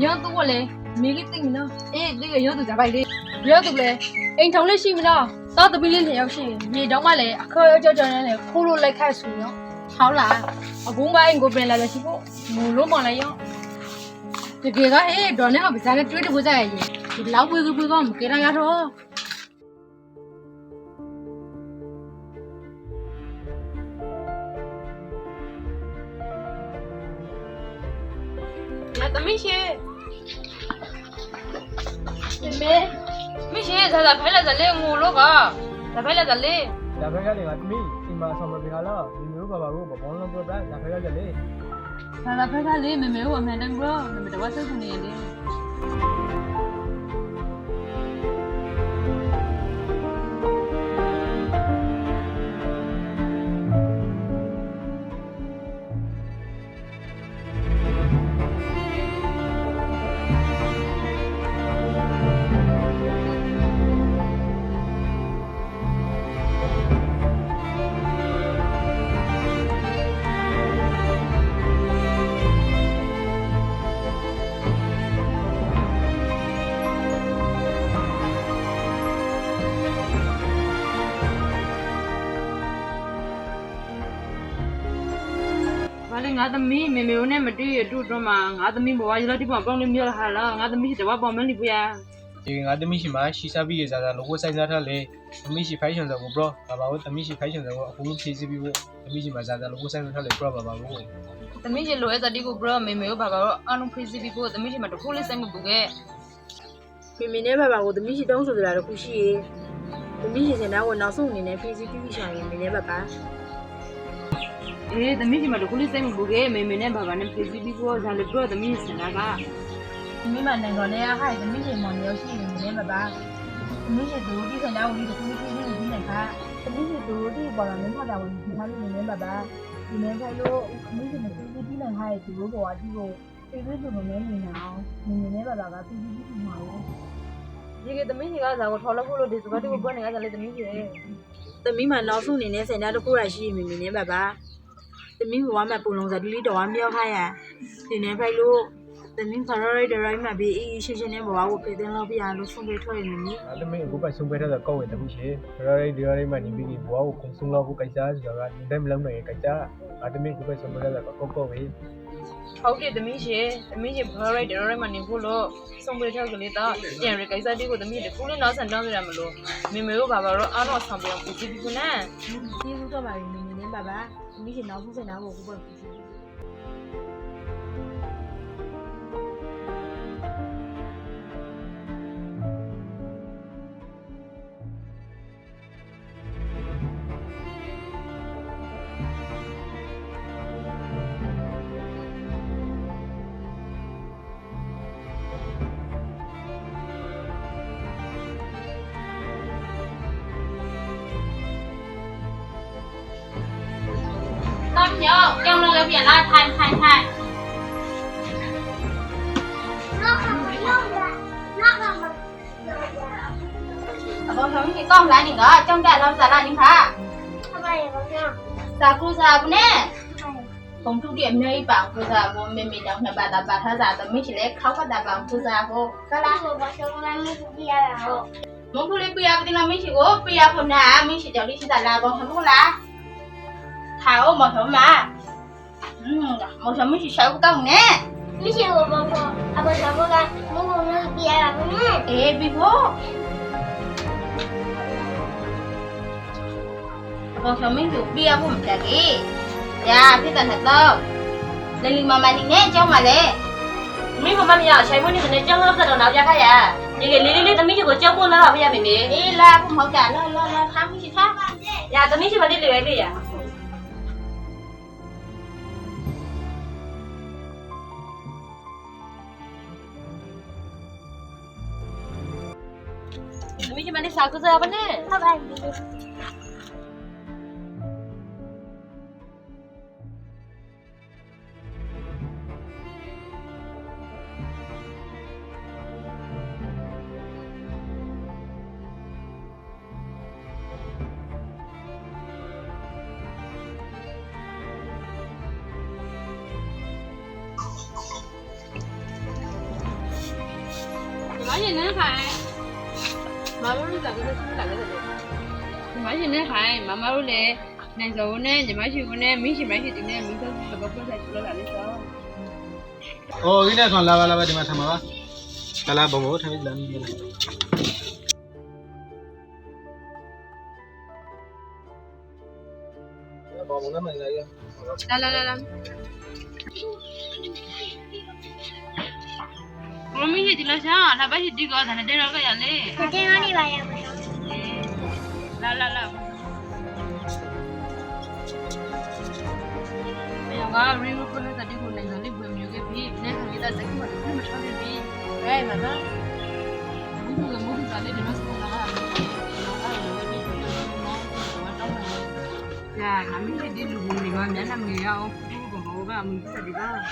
ရောသူကလည်းမိလေးသိမနော်အေးဒီကရောသူကြပိုက်လေးရောသူလည်းအိမ်ထောင်လေးရှိမလားသားသမီးလေးနှစ်ယောက်ရှိရင်မြေတောင်းမှလည်းအခါကြောကြောနဲ့လည်းခိုးလို့လိုက်ခတ်ဆူရောဟောက်လားအခုမှအိမ်ကိုပြင်လာလို့ရှိဖို့မလို့မလိုက်ရောတကယ်ကအေးဒေါ်နဲ့ဟောပစားနဲ့တွေ့တဖို့ကြရရင်ဒီလောက်ပွေးကမကြရရတော့ 那သမီးရှင် မရှိစားဖဲလာစလေငိုလို့ကစားဖဲလာစလေ ဒါပဲကလေငါသမီးဒီမှာဆောင်မပြခါလားဒီမျိုးဘာကိုဘောလုံးတော့ဒါပဲကလေ စားဖဲကလေးမေမေကိုအမှန်တန်ကြောမေမေတော့စိတ်ကူနေတယ် မ သမီးမေမေတို့နဲ့မတွေ့ရတူတော့မှာငါသမီးဘဝရလာဒီပေါ်ပေါင်းလေးမြေလာဟာလားငါသမီးတဝါပေါင်းမလိပွာ ဒီငါသမီးရှိမှရှိစားပြီးရစားလောကိုစိုက်စားထားလေသမီးရှိဖိုင်ရှင်စောကို bro ဘာဘာကိုသမီးရှိဖိုင်ရှင်စောကိုအခုဖြည့်စည်းပြီးဖို့သမီးရှိမှစားစားလောကိုစိုက်စားထားလေ bro ဘာဘာကို သမီးရလိုအစတီကို bro မေမေတို့ဘာဘာတော့အလုံးဖိစီပြီးဖို့သမီးရှိမှတခုလေးစိုက်မပူခဲ့ မိမိနဲ့ဘာဘာကိုသမီးရှိတောင်းဆိုကြတာတော့ခုရှိရေသမီးရှိစင်သားကိုနောက်ဆုံးအနေနဲ့ဖြည့်ဆည်းပြီးရှာရင်မိနဲ့ဘာဘာ အေးသမီးရှိမှတခုလေးစိုက်မပူခဲ့မေမေနဲ့ဘာဘာနဲ့ဖိစီပြီးဖို့ဇာလေ bro သမီးစင်တာက မိမနိုင်တော်လဲအားခိုင်သမီးရှင်မောင်မျိုးရှိနေနေမှာပါသမီးရှင်တို့ဒီစံတော်ဝင်ဒီခုခုချင်းချင်းနေခါသမီးရှင်တို့ဒီပေါ်လာနေမှာတာဝင်ဒီထားလို့နေမှာပါဒီနေ့ခိုင်လို့သမီးရှင်တို့ဒီဒီနိုင်ဟာရဲ့ဒီလိုပေါ်အကြီးကိုပြေးပြေးလို့နေနေအောင်နေနေပါပါကပြီးပြီးမှာလေ ဒီကသမီးရှိကဇာကိုထော်လို့ဖို့လို့ဒီစကားတူကိုပွင့်နေကြတယ်သမီးရှိရဲ့ သမီးမနောက်ဆုံးအနေနဲ့စင်သားတစ်ခုရရှိမိမိနေပါပါသမီးဘဝမှာပုံလုံးစားဒီလေးတော်ဝမ်းမြောက်ခါရဒီနေ့ဖိုင်လို့သမီးခရရိုက်ဒရိုက်မှာပြီးအေးရှင်းရှင်းနဲ့ဘဝကိုပြည်တင်လို့ပြရလို့ဆုံးဖြတ်ထွက်နေပြီ ငါသမီးအခုပဲဆုံးဖြတ်ထားတာကောက်ဝင်သမီးရှိရရိုက်ဒီရိုက်မှနေပြီးဘွားကိုကုံဆုံးလို့ကိုကြိုက်စားဆိုတာကဒီမလုံးနဲ့ကြိုက်စားငါသမီးအခုပဲဆုံးဖြတ်ထားတာကောက်ကောက်ပဲ ဟုတ်ကဲ့သမီးရှိဘရိုက်ဒရိုက်မှနေဖို့လို့ဆုံးဖြတ်ထားကြလေတော့ကျန်ရကိစ္စတီကိုသမီးတခုလေးနောက်ဆန်တောင်းရမလို့မေမေတို့ဘာဘာတော့အားတော့ဆောင်ပြောဖိစီပြီးခုနဲ့ ကျေးဇူးတော်ပါပြီမိမိနဲ့ပါပါသမီးရှင်နောက်ဆုံးစင်သားကိုခုပဲပြီးစီ 当时用那个扁蜡摊。Abang ni kau lah ni dah, jom dah dalam sana ni ha. Apa ya bang? Saku sabu ne. Kong tu dia ni bang tu sabu, memi dah nak bata bata sabu, memi cile kau kau dah bang tu sabu. Kalau bang seorang ni dia lah. Mungkin lebih apa tu memi cile, lebih apa nak, memi cile jadi cile lah bang kamu lah. Tahu mau sama. Mau sama si sabu kau ne. Ni siapa bang? Apa siapa kan? Mau dia lah ni. Bibo. Bang Sami tu bia pun lagi. Ya, kita tak tahu. Dari mama ni jauh malah. မိမမမရဆိုင်မွေးနေတယ်ကြောင်းလောက်ကတော့နောက်ကြခါရဒီကလေးလေးသမီးကြီးကိုကြောက်ဖို့လာပါဗျာမေမေ lah, aku mau jalan, lah, kamu sih tak? ရသမီးကြီးမလေးလေးလေးရသမီးကြီးမလေးစားကြစားပါနဲ့ Apa? Má gì nữa phải má bố đi làm cái gì làm cái gì má gì nữa phải má bố đi này rồi nè nhà má chị bố nè mấy chị tìm nè mình có bố phải chịu làm cái sao cái này còn là đi mà thằng mà là bố thay làm gì này bố nó mình này làm Mami jadi lah sah, nak bagi di kau sana dia nak kaya le. Macam mana ni bayar? La. Ayah kau ribu pun tadi kau nak jadi belum juga pi. Nih kita jadi macam macam ni pi. Mana? Mungkin tadi dia masuk nak. Ya, kami jadi dulu ni kau jangan mengiau. Kau bawa kami jadi lah.